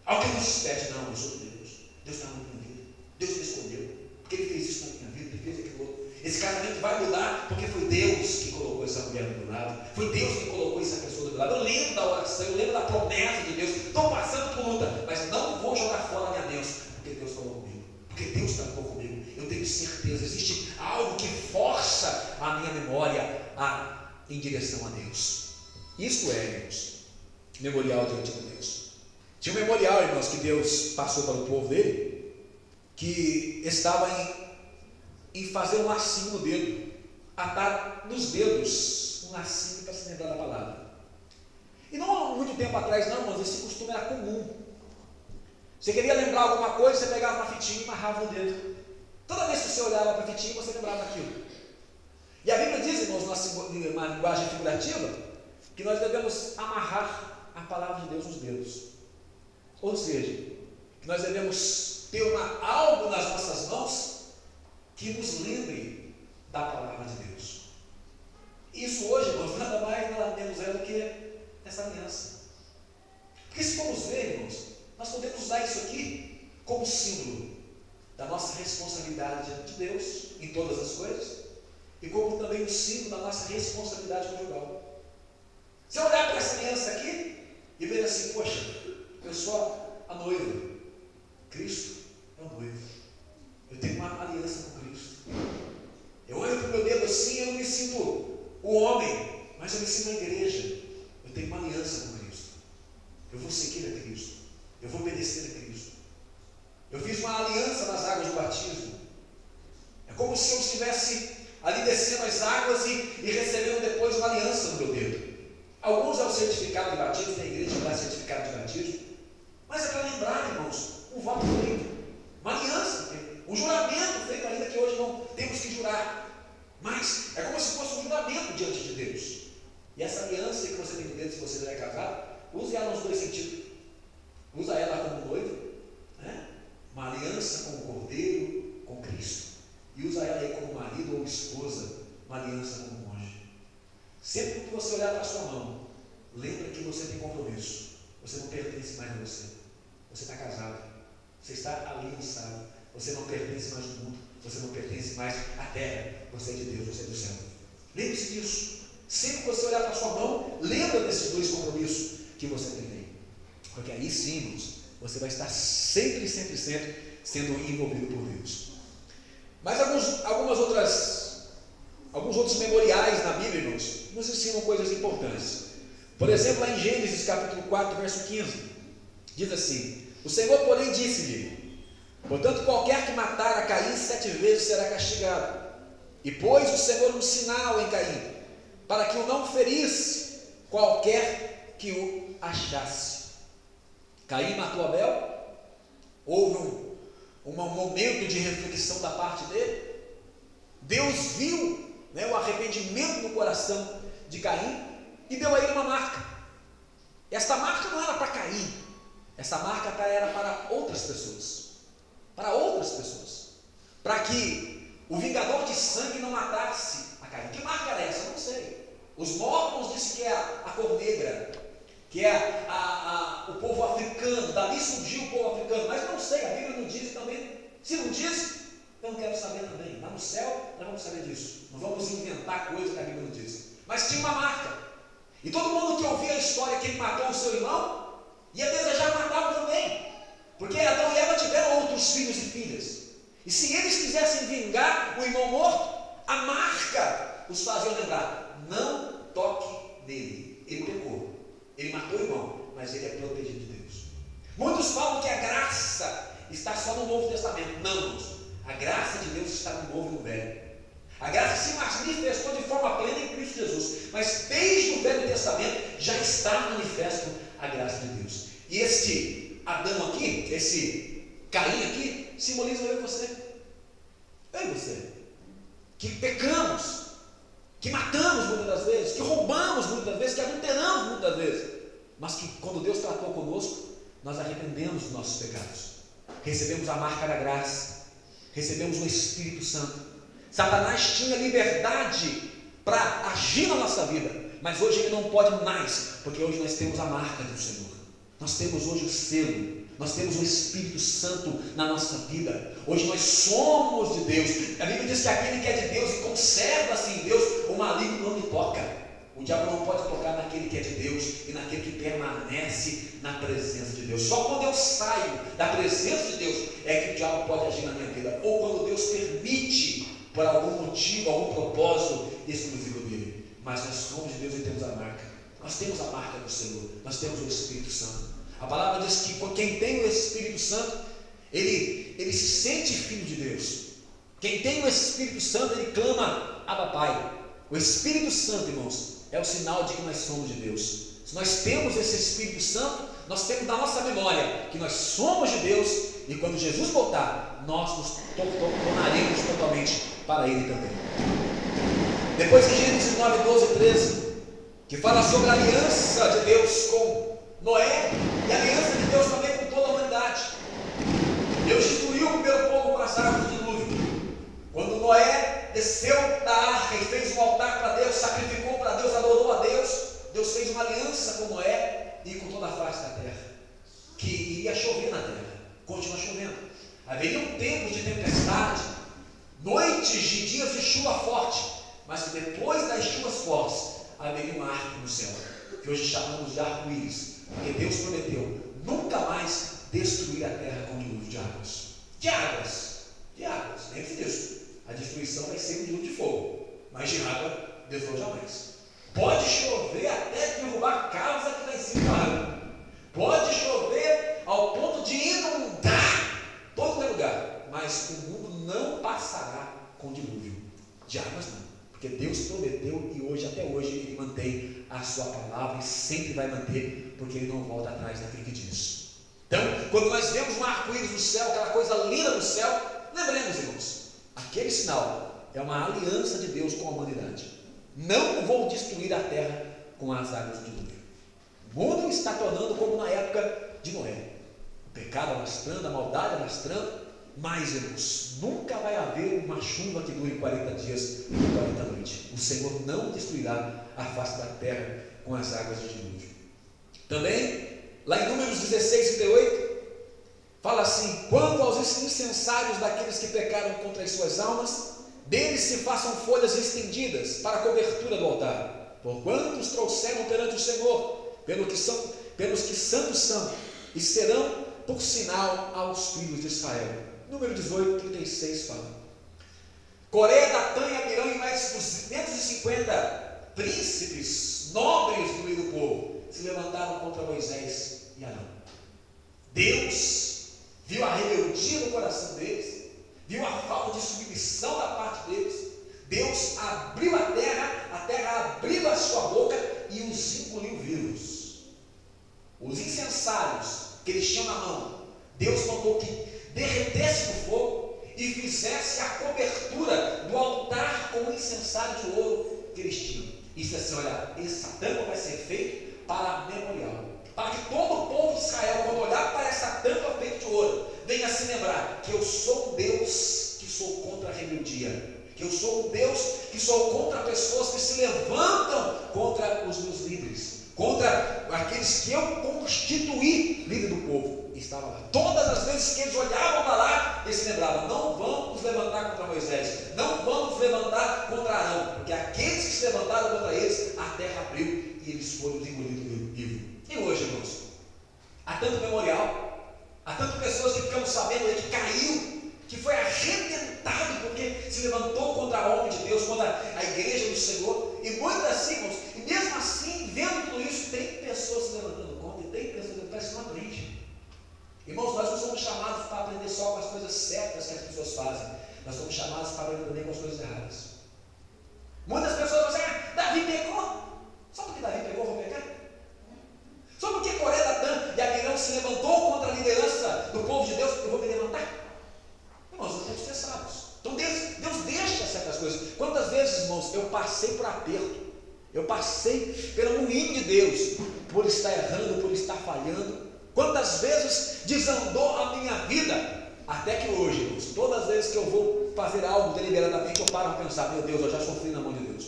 Algo que nos despede, não, eu sou de Deus. Deus está na minha vida. Deus me escolheu. Porque Ele fez isso na minha vida, Ele fez aquilo outro. Esse casamento vai mudar porque foi Deus que colocou essa mulher do meu lado. Foi Deus que colocou essa pessoa do meu lado. Eu lembro da oração, eu lembro da promessa de Deus. Estou passando por luta, mas não vou jogar fora a minha bênção, porque Deus falou comigo. Porque Deus tratou comigo. Eu tenho certeza, existe algo que força a minha memória em direção a Deus. Isto é, irmãos, memorial diante de Deus. Tinha um memorial, irmãos, que Deus passou para o povo dele, que estava em fazer um lacinho no dedo, atar nos dedos um lacinho para se lembrar da palavra. E não há muito tempo atrás, não, irmãos, esse costume era comum. Você queria lembrar alguma coisa, você pegava uma fitinha e amarrava no dedo. Toda vez que você olhava para a fitinha, você lembrava daquilo. E a Bíblia diz, irmãos, numa linguagem figurativa, que nós devemos amarrar a palavra de Deus nos dedos. Ou seja, que nós devemos ter algo nas nossas mãos que nos lembre da palavra de Deus. Isso hoje, irmãos, nada mais, nada menos é do que essa aliança. Porque se formos ver, irmãos, nós podemos usar isso aqui como símbolo da nossa responsabilidade diante de Deus em todas as coisas, e como também um símbolo da nossa responsabilidade conjugal. Se eu olhar para essa aliança aqui e ver assim, poxa, eu sou a noiva, Cristo é o noivo, eu tenho uma aliança com Cristo. Eu olho para o meu dedo assim, eu não me sinto o homem, mas eu me sinto a igreja. Eu tenho uma aliança com Cristo. Eu vou seguir a Cristo. Eu vou obedecer a Cristo. Eu fiz uma aliança nas águas do batismo. É como se eu estivesse ali descendo as águas e recebendo depois uma aliança no meu dedo. Alguns é o certificado de batismo, tem igreja que dá certificado de batismo, mas é para lembrar, irmãos, um voto feito, uma aliança, um juramento feito ainda que hoje não temos que jurar, mas é como se fosse um juramento diante de Deus. E essa aliança que você tem no dedo, se você já é casado, use ela nos dois sentidos. Usa ela como noivo, né? Uma aliança com o Cordeiro, com Cristo. E usa ela aí como marido ou esposa, uma aliança como monge. Sempre que você olhar para a sua mão, lembra que você tem compromisso. Você não pertence mais a você. Você está casado. Você está aliançado. Você não pertence mais ao mundo. Você não pertence mais à terra. Você é de Deus, você é do céu. Lembre-se disso. Sempre que você olhar para a sua mão, lembra desses dois compromissos que você tem aí. Porque aí sim, irmãos, você vai estar sempre sendo envolvido por Deus. Mas alguns outros memoriais na Bíblia, irmãos, nos ensinam coisas importantes. Por exemplo, lá em Gênesis capítulo 4, verso 15, diz assim: o Senhor, porém, disse-lhe: portanto, qualquer que matar a Caim 7 vezes será castigado. E pôs o Senhor um sinal em Caim, para que o não ferisse qualquer que o achasse. Caim matou Abel. Houve um momento de reflexão da parte dele. Deus viu, né, o arrependimento no coração de Caim e deu a ele uma marca. Esta marca não era para Caim, essa marca era para outras pessoas. Para outras pessoas. Para que o vingador de sangue não matasse a Caim. Que marca era essa? Eu não sei. Os mormons dizem que é a cor negra, que é o povo africano. Dali surgiu o povo africano, mas não sei, a Bíblia não diz também. Se não diz, eu não quero saber também. Lá no céu, nós vamos saber disso. Não vamos inventar coisa que a Bíblia não diz. Mas tinha uma marca. E todo mundo que ouvia a história que ele matou o seu irmão, ia desejar matá-lo também. Porque Adão e Eva tiveram outros filhos e filhas. E se eles quisessem vingar o irmão morto, a marca os fazia lembrar: não toque nele. Ele pecou. Ele matou o irmão, mas ele é protegido de Deus. Muitos falam que a graça está só no Novo Testamento. Não, irmãos. A graça de Deus está no Novo e no Velho. A graça se manifestou de forma plena em Cristo Jesus. Mas desde o Velho Testamento já está manifesto a graça de Deus. E este Adão aqui, esse Caim aqui, simboliza eu e você. Eu e você. Que pecamos, que matamos muitas das vezes, que roubamos muitas das vezes, que adulteramos muitas das vezes. Mas que quando Deus tratou conosco, nós arrependemos dos nossos pecados. Recebemos a marca da graça. Recebemos o Espírito Santo. Satanás tinha liberdade para agir na nossa vida, mas hoje ele não pode mais, porque hoje nós temos a marca do Senhor. Nós temos hoje o selo, nós temos o Espírito Santo na nossa vida. Hoje nós somos de Deus. A Bíblia diz que aquele que é de Deus e conserva-se em Deus, o maligno não lhe toca. O diabo não pode tocar naquele que é de Deus e naquele que permanece na presença de Deus. Só quando eu saio da presença de Deus é que o diabo pode agir na minha vida, ou quando Deus permite, por algum motivo, algum propósito exclusivo dele. Mas nós somos de Deus e temos a marca. Nós temos a marca do Senhor. Nós temos o Espírito Santo. A palavra diz que quem tem o Espírito Santo, ele se sente filho de Deus. Quem tem o Espírito Santo, ele clama: Abba, Pai. O Espírito Santo, irmãos, é o sinal de que nós somos de Deus. Se nós temos esse Espírito Santo, nós temos na nossa memória que nós somos de Deus, e quando Jesus voltar, nós nos tornaremos totalmente para Ele também. Depois em Gênesis 9, 12 e 13, que fala sobre a aliança de Deus com Noé e a aliança de Deus também com toda a humanidade. Deus destruiu o primeiro povo com as águas do dilúvio. Quando Noé desceu da arca e fez um altar para Deus, sacrificou para Deus, adorou a Deus, Deus fez uma aliança com Noé e com toda a face da terra, que iria chover na terra. Continua chovendo. Haveriam tempos de tempestade, noites de dias de chuva forte, mas que depois das chuvas fortes haveria uma arca no céu, que hoje chamamos de arco-íris, porque Deus prometeu nunca mais destruir a terra com dilúvio de águas. De águas, lembre-se disso. A destruição vai ser um dilúvio de fogo, mas de água, Deus não jamais. Pode chover até derrubar casa que está em cima da água. Pode chover ao ponto de inundar todo lugar, mas o mundo não passará com dilúvio de águas, não, porque Deus prometeu e hoje, até hoje, Ele mantém a sua palavra e sempre vai manter, porque Ele não volta atrás daquilo que diz. Então, quando nós vemos um arco-íris no céu, aquela coisa linda no céu, lembremos, irmãos, aquele sinal é uma aliança de Deus com a humanidade. Não vou destruir a terra com as águas do dilúvio. O mundo está tornando como na época de Noé. O pecado alastrando, a maldade alastrando, mas, irmãos, nunca vai haver uma chuva que dure 40 dias e 40 noites. O Senhor não destruirá a face da terra com as águas do dilúvio. Também, lá em Números 16, 38, fala assim: quanto aos incensários daqueles que pecaram contra as suas almas, deles se façam folhas estendidas para a cobertura do altar, porquanto os trouxeram perante o Senhor, pelos que santos são, e serão por sinal aos filhos de Israel. Número 18, 36 fala: Coré, Datã e Abirão e mais 250 príncipes nobres do meio do povo se levantaram contra Moisés e Arão. Deus viu a rebeldia no coração deles, viu a falta de submissão da parte deles. Deus abriu a terra abriu a sua boca e os engoliu vivos. Os incensários que eles tinham na mão, Deus mandou que derretesse no fogo e fizesse a cobertura do altar com o incensário de ouro que eles tinham. Isso é assim, olha, essa tampa vai ser feita para memorial, para que todo o povo de Israel, quando olhar para essa tampa feita de ouro, venha se lembrar que eu sou um Deus que sou contra a rebeldia, que eu sou um Deus que sou contra pessoas que se levantam contra os meus líderes, contra aqueles que eu constituí líder do povo. E estava lá. Todas as vezes que eles olhavam para lá, eles se lembravam: não vamos levantar contra Moisés, não vamos levantar contra Arão, porque aqueles que se levantaram contra eles, a terra abriu e eles foram engolidos vivos. E hoje, irmãos, há tanto memorial, há tantas pessoas que ficamos sabendo aí que caiu, que foi arrebentado porque se levantou contra a honra de Deus, contra a igreja do Senhor, e muitas assim, irmãos, e mesmo assim, vendo tudo isso, tem pessoas se levantando contra, e tem pessoas que parece que não aprende. Irmãos, nós não somos chamados para aprender só com as coisas certas que as pessoas fazem, nós somos chamados para aprender com as coisas erradas. Muitas pessoas vão dizer: Davi pecou. Só porque Davi pecou, eu vou pecar? Só porque Coré, Datã e Abirão se levantou contra a liderança do povo de Deus, eu vou me levantar? Irmãos, nós temos que ser sábios. Então Deus deixa certas coisas. Quantas vezes, irmãos, eu passei por aperto, eu passei pelo moinho de Deus, por estar errando, por estar falhando. Quantas vezes desandou a minha vida, até que hoje, irmãos, todas as vezes que eu vou fazer algo deliberadamente, eu paro para pensar: meu Deus, eu já sofri na mão de Deus,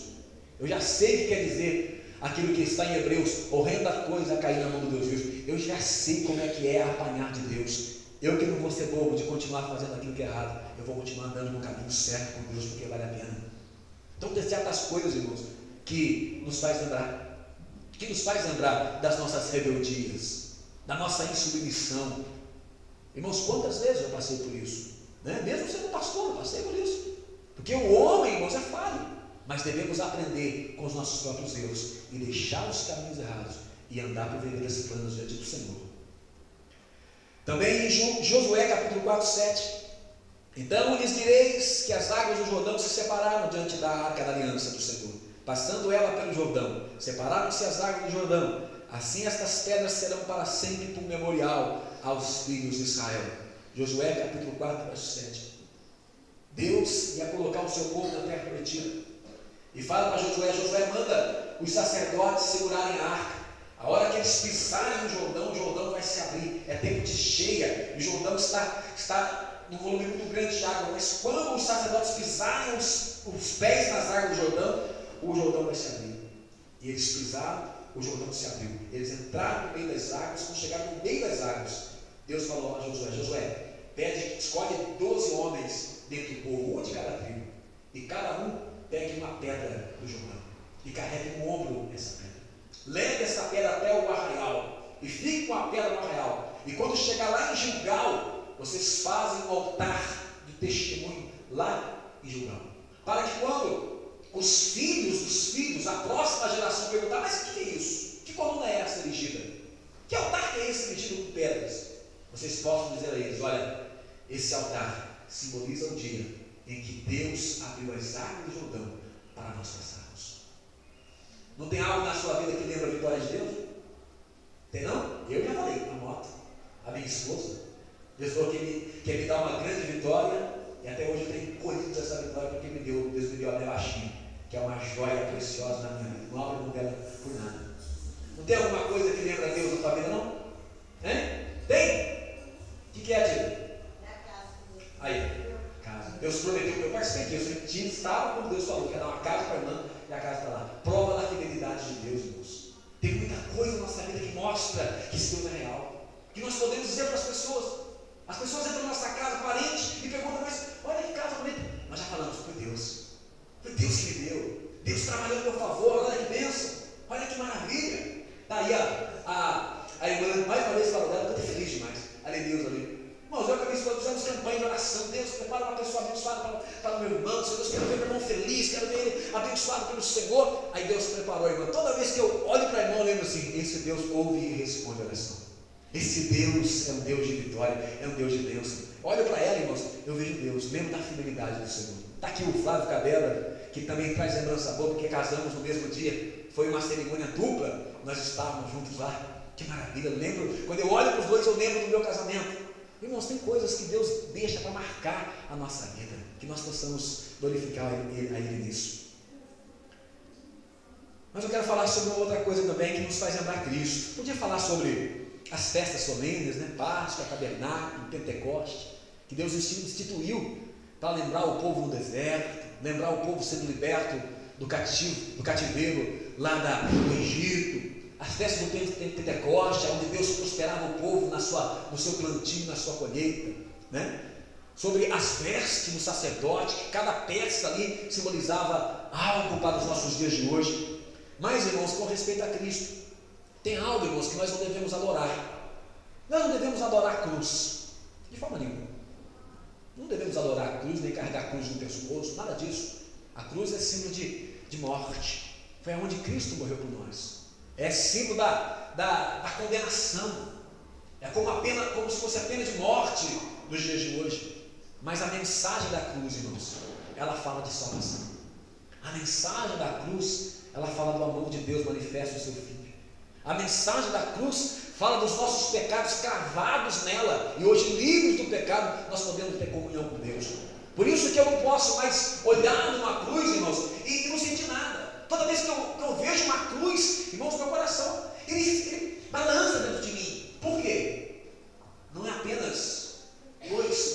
eu já sei o que quer dizer aquilo que está em Hebreus, horrenda coisa cair na mão de Deus vivo. Eu já sei como é que é apanhar de Deus. Eu que não vou ser bobo de continuar fazendo aquilo que é errado, eu vou continuar andando no caminho certo com Deus, porque vale a pena. Então tem certas coisas, irmãos, que nos faz lembrar das nossas rebeldias, da nossa insubmissão. Irmãos, quantas vezes eu passei por isso, né? Mesmo sendo pastor, eu passei por isso, porque o homem, irmãos, é falho, mas devemos aprender com os nossos próprios erros e deixar os caminhos errados e andar por veredas planas diante do Senhor. Também em Josué capítulo 4, 7, então lhes direis que as águas do Jordão se separaram diante da arca da aliança do Senhor, passando ela pelo Jordão, separaram-se as águas do Jordão. Assim estas pedras serão para sempre por memorial aos filhos de Israel. Josué capítulo 4, verso 7. Deus ia colocar o seu povo na terra prometida, e fala para Josué manda os sacerdotes segurarem a arca. A hora que eles pisarem o Jordão vai se abrir. É tempo de cheia, o Jordão está num volume muito grande de água, mas quando os sacerdotes pisarem os pés nas águas do Jordão, o Jordão vai se abrir. E eles pisaram, o Jordão se abriu. Eles entraram no meio das águas. Quando chegaram no meio das águas, Deus falou a Josué: escolhe 12 homens dentro do povo, um de cada tribo, e cada um pegue uma pedra do Jordão e carregue no ombro essa pedra. Leve essa pedra até o arraial e fique com a pedra no arraial. E quando chegar lá em Gilgal, vocês fazem um altar de testemunho lá em Gilgal, para que quando os filhos dos filhos, a próxima geração perguntar: mas o que é isso? Que coluna é essa erigida? Que altar é esse erigido com pedras? Vocês possam dizer a eles: olha, esse altar simboliza o dia em que Deus abriu as águas do Jordão para nós passarmos. Não tem algo na sua vida que lembra a vitória de Deus? Tem não? Eu já falei, a moto, a minha esposa. Deus falou que quer me dar uma grande vitória, e até hoje eu tenho colhido essa vitória porque Deus me deu a minha baixinha, que é uma joia preciosa na minha vida. Não abro mão dela por nada. Não tem alguma coisa que lembra a Deus na tua vida, não? Hein? Tem? O que é, Tira? Aí, casa. Deus prometeu, eu participei disso. A gente estava quando Deus falou que ia dar uma casa para a irmã e a casa está lá. Prova da fidelidade de Deus, irmãos. Tem muita coisa na nossa vida que mostra que esse Deus é real, que nós podemos dizer para as pessoas. As pessoas entram na nossa casa, parentes, e perguntam: mas olha que casa bonita. Nós já falamos: foi Deus que me deu. Deus trabalhou a meu favor, olha que bênção, olha que maravilha. Está aí a irmã, mais uma vez falou dela, eu estou feliz demais. Aleluia, ali. Irmãos, Irmãos, eu e a minha esposa fizemos campanha de oração. Deus, prepara uma pessoa abençoada para o meu irmão. Senhor Deus, quero ver meu irmão feliz, quero ver ele abençoado pelo Senhor. Aí Deus preparou a irmã. Toda vez que eu olho para a irmã, eu lembro assim: esse Deus ouve e responde a oração. Esse Deus é um Deus de vitória, é um Deus de bênção. Olho para ela, irmãos, eu vejo Deus, lembro da fidelidade do Senhor. Está aqui o Flávio Cadela, que também traz lembrança boa, porque casamos no mesmo dia. Foi uma cerimônia dupla, nós estávamos juntos lá. Que maravilha, eu lembro, quando eu olho para os dois, eu lembro do meu casamento. Irmãos, tem coisas que Deus deixa para marcar a nossa vida, que nós possamos glorificar a Ele nisso. Mas eu quero falar sobre uma outra coisa também que nos faz lembrar Cristo. Podia falar sobre as festas solenes, né? Páscoa, Tabernáculo, Pentecoste, que Deus instituiu para lembrar o povo no deserto, lembrar o povo sendo liberto do cativeiro lá do Egito. As festas do Pentecoste, onde Deus prosperava o povo no seu plantio, na sua colheita, né? Sobre as vestes do sacerdote, que cada peça ali simbolizava algo para os nossos dias de hoje. Mas, irmãos, com respeito a Cristo, tem algo, irmãos, que nós não devemos adorar. Nós não devemos adorar a cruz, de forma nenhuma. Não devemos adorar a cruz, nem carregar a cruz no pescoço, nada disso. A cruz é símbolo de morte. Foi onde Cristo morreu por nós. É símbolo da condenação. É como se fosse a pena de morte nos dias de hoje. Mas a mensagem da cruz, irmãos, ela fala de salvação. A mensagem da cruz, ela fala do amor de Deus manifesto no seu Filho. A mensagem da cruz fala dos nossos pecados cravados nela. E hoje, livres do pecado, nós podemos ter comunhão com Deus. Por isso que eu não posso mais olhar numa cruz, irmãos, e não sentir nada. Toda vez que eu vejo uma cruz, irmãos, meu coração, ele balança dentro de mim. Por quê? Não é apenas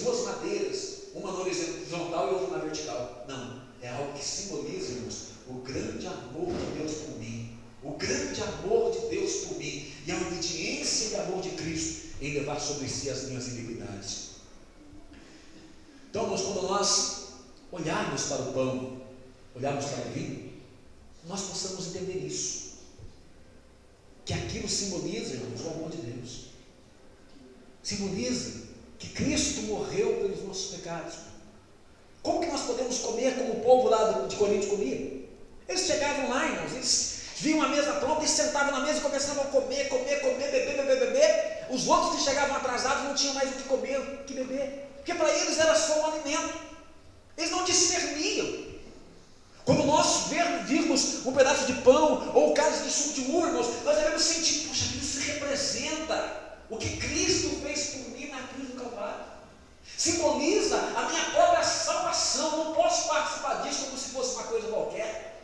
duas madeiras, uma na horizontal e outra na vertical. Não, é algo que simboliza, irmãos, o grande amor de Deus por mim. O grande amor de Deus por mim. E a obediência e amor de Cristo em levar sobre si as minhas iniquidades. Então, irmãos, quando nós olharmos para o pão, olharmos para o vinho, nós possamos entender isso, que aquilo simboliza, irmãos, o amor de Deus, simboliza que Cristo morreu pelos nossos pecados. Como que nós podemos comer como o povo lá de Corinto comia? Eles chegavam lá, irmãos, eles viam a mesa pronta e sentavam na mesa e começavam a comer, beber. Os outros que chegavam atrasados não tinham mais o que comer, o que beber, porque para eles era só um alimento. Eles não discerniam. Quando nós virmos um pedaço de pão ou um cálice de suco de uva, irmãos, nós devemos sentir, poxa, isso representa o que Cristo fez por mim na cruz do Calvário. Simboliza a minha própria salvação. Não posso participar disso como se fosse uma coisa qualquer,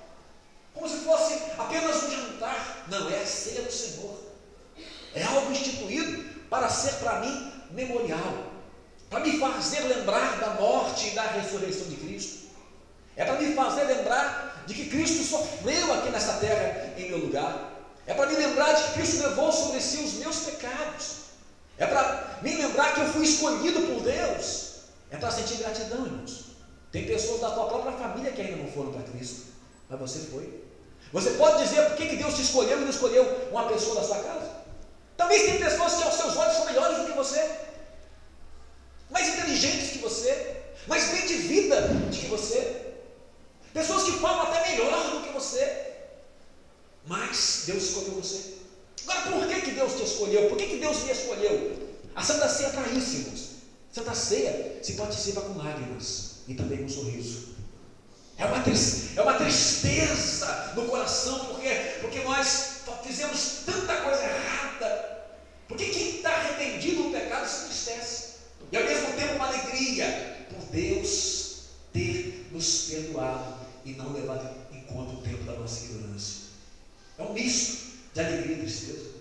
como se fosse apenas um jantar. Não, é a ceia do Senhor. É algo instituído para ser para mim memorial, para me fazer lembrar da morte e da ressurreição de Cristo. É para me fazer lembrar de que Cristo sofreu aqui nessa terra em meu lugar. É para me lembrar de que Cristo levou sobre si os meus pecados. É para me lembrar que eu fui escolhido por Deus. É para sentir gratidão, irmãos. Tem pessoas da tua própria família que ainda não foram para Cristo, mas você foi. Você pode dizer por que Deus te escolheu e não escolheu uma pessoa da sua casa? Talvez tem pessoas que aos seus olhos são melhores do que você, mais inteligentes que você, mais bem de vida do que você. Pessoas que falam até melhor do que você, mas Deus escolheu você. Agora, por que Deus te escolheu? Por que Deus me escolheu? A Santa Ceia é para isso, irmãos. Santa Ceia se participa com lágrimas e também com sorriso. É uma tristeza no coração, porque nós fizemos tanta coisa errada. Porque quem está arrependido do pecado se entristece. E ao mesmo tempo uma alegria por Deus ter nos perdoado e não levado em conta o tempo da nossa ignorância. É um misto de alegria e tristeza.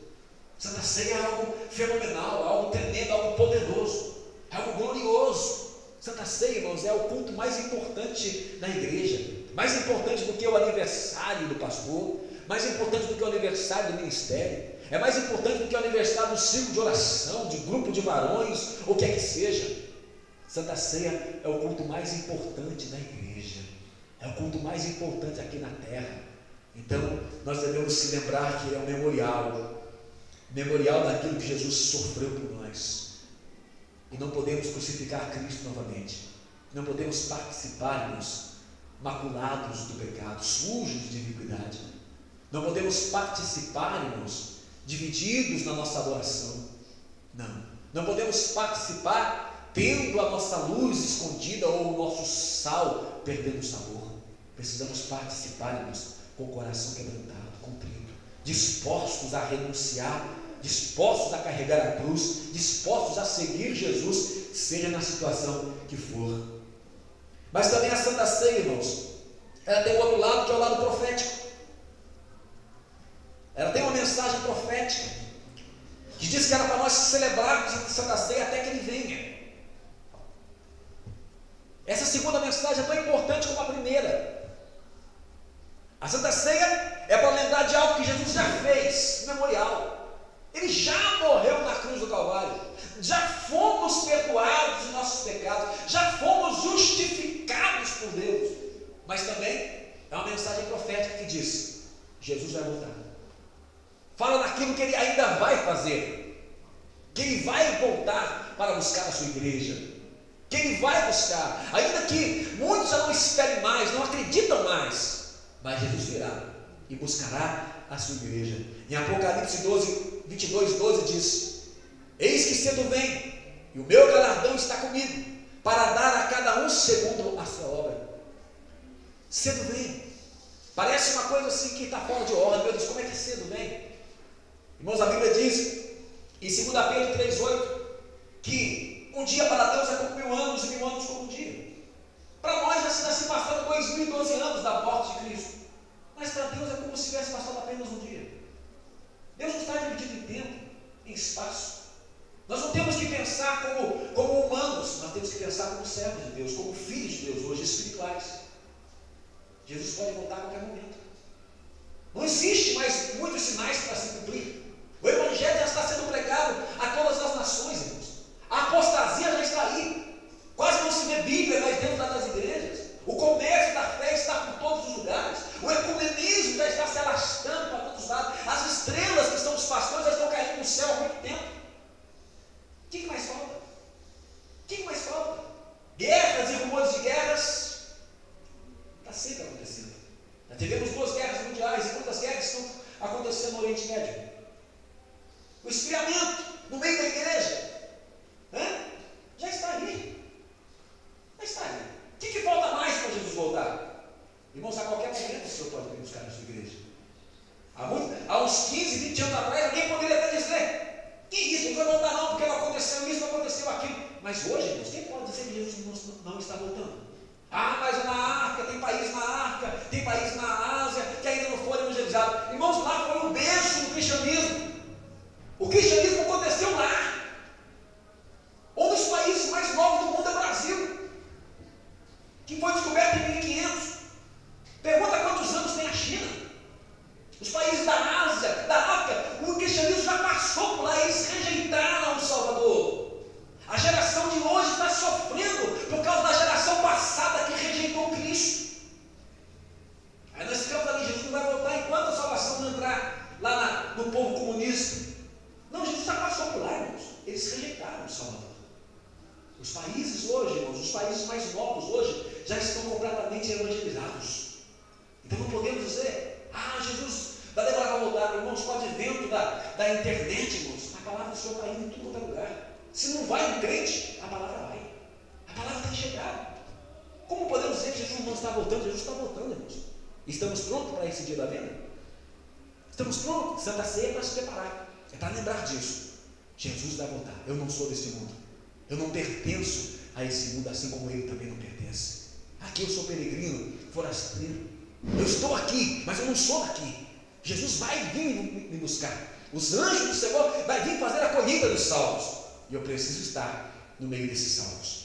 Santa Ceia é algo fenomenal, algo tremendo, algo poderoso, algo glorioso. Santa Ceia, irmãos, é o culto mais importante da igreja, mais importante do que o aniversário do pastor, mais importante do que o aniversário do ministério, é mais importante do que o aniversário do círculo de oração, de grupo de varões, ou o que é que seja. Santa Ceia é o culto mais importante da igreja, é o culto mais importante aqui na terra. Então, nós devemos se lembrar que é um memorial daquilo que Jesus sofreu por nós. E não podemos crucificar Cristo novamente. Não podemos participarmos maculados do pecado, sujos de iniquidade. Não podemos participarmos divididos na nossa adoração. Não podemos participar tendo a nossa luz escondida ou o nosso sal perdendo o sabor. Precisamos participarmos com o coração quebrantado, contrito, dispostos a renunciar, dispostos a carregar a cruz, dispostos a seguir Jesus, seja na situação que for. Mas também a Santa Ceia, irmãos, ela tem o outro lado, que é o lado profético. Ela tem uma mensagem profética, que diz que era para nós celebrarmos a Santa Ceia até que Ele venha. Essa segunda mensagem é tão importante como a primeira. A Santa Ceia é para lembrar de algo que Jesus já fez, memorial. Ele já morreu na cruz do Calvário. Já fomos perdoados de nossos pecados. Já fomos justificados por Deus. Mas também é uma mensagem profética que diz: Jesus vai voltar. Fala naquilo que Ele ainda vai fazer. Que Ele vai voltar para buscar a sua igreja. Que Ele vai buscar. Ainda que muitos já não esperem mais, não acreditam mais. Mas Jesus virá e buscará a sua igreja. Em Apocalipse 22:12 diz: eis que cedo vem, e o meu galardão está comigo, para dar a cada um segundo a sua obra. Cedo vem. Parece uma coisa assim que está fora de ordem. Meu Deus, como é que cedo vem? Irmãos, a Bíblia diz em 2 Pedro 3,8 que um dia para Deus é como 1000 anos, e 1000 anos como um dia. Para nós já se passaram 2012 anos da morte de Cristo. Mas para Deus é como se tivesse passado apenas um dia. Deus não está dividido em tempo, em espaço. Nós não temos que pensar como humanos, nós temos que pensar como servos de Deus, como filhos de Deus, hoje espirituais. Jesus pode voltar a qualquer momento. Não existe mais muitos sinais para se cumprir. O Evangelho já está sendo pregado a todas as nações, irmãos. A apostasia já está aí. Quase não se vê Bíblia mais dentro das igrejas. O comércio da fé está por todos os lugares. O ecumenismo já está se alastrando para todos os lados. As estrelas que são os pastores já estão caindo no céu há muito tempo. O que mais falta? O que mais falta? Guerras e rumores de guerras. Está sempre acontecendo. Já tivemos 2 guerras mundiais. E quantas guerras estão acontecendo no Oriente Médio? O esfriamento no meio da igreja. Já está ali. Já está ali. O que falta mais para Jesus voltar? Irmãos, a qualquer momento o Senhor pode vir buscar na sua igreja. Há uns 15, 20 anos atrás, alguém poderia até dizer: que isso, não vai voltar não, porque não aconteceu isso, não aconteceu aquilo. Mas hoje, irmãos, quem pode dizer que Jesus não está voltando? Mas na Arca, tem país na Arca, tem país na Ásia que ainda não foram evangelizados. Irmãos, lá foi um berço do cristianismo. O cristianismo aconteceu lá. Um dos países mais novos do mundo é o Brasil, que foi descoberto em 1500. Pergunta quantos anos tem a China. Os países da Ásia, da África, o cristianismo já passou por lá, eles rejeitaram o Salvador. A geração de hoje está sofrendo por causa da geração passada que rejeitou Cristo. Aí nós ficamos ali: Jesus não vai voltar enquanto a salvação não entrar lá no povo comunista. Não, Jesus já passou por lá, irmãos. Eles rejeitaram o Salvador. Os países hoje, irmãos, os países mais novos hoje, já estão completamente evangelizados. Então não podemos dizer: Jesus vai demorar a voltar. Irmãos, com o advento da internet, irmãos, a palavra do Senhor está indo em tudo quanto é lugar. Se não vai um crente, a palavra vai. A palavra tem chegado. Como podemos dizer que Jesus não está voltando? Jesus está voltando, irmãos. Estamos prontos para esse dia da venda? Estamos prontos. Santa Ceia é para se preparar. É para lembrar disso. Jesus vai voltar. Eu não sou desse mundo. Eu não pertenço a esse mundo, assim como Ele também não pertence. Aqui eu sou peregrino, forasteiro. Eu estou aqui, mas eu não sou daqui. Jesus vai vir me buscar. Os anjos do Senhor vai vir fazer a colheita dos salvos. E eu preciso estar no meio desses salvos.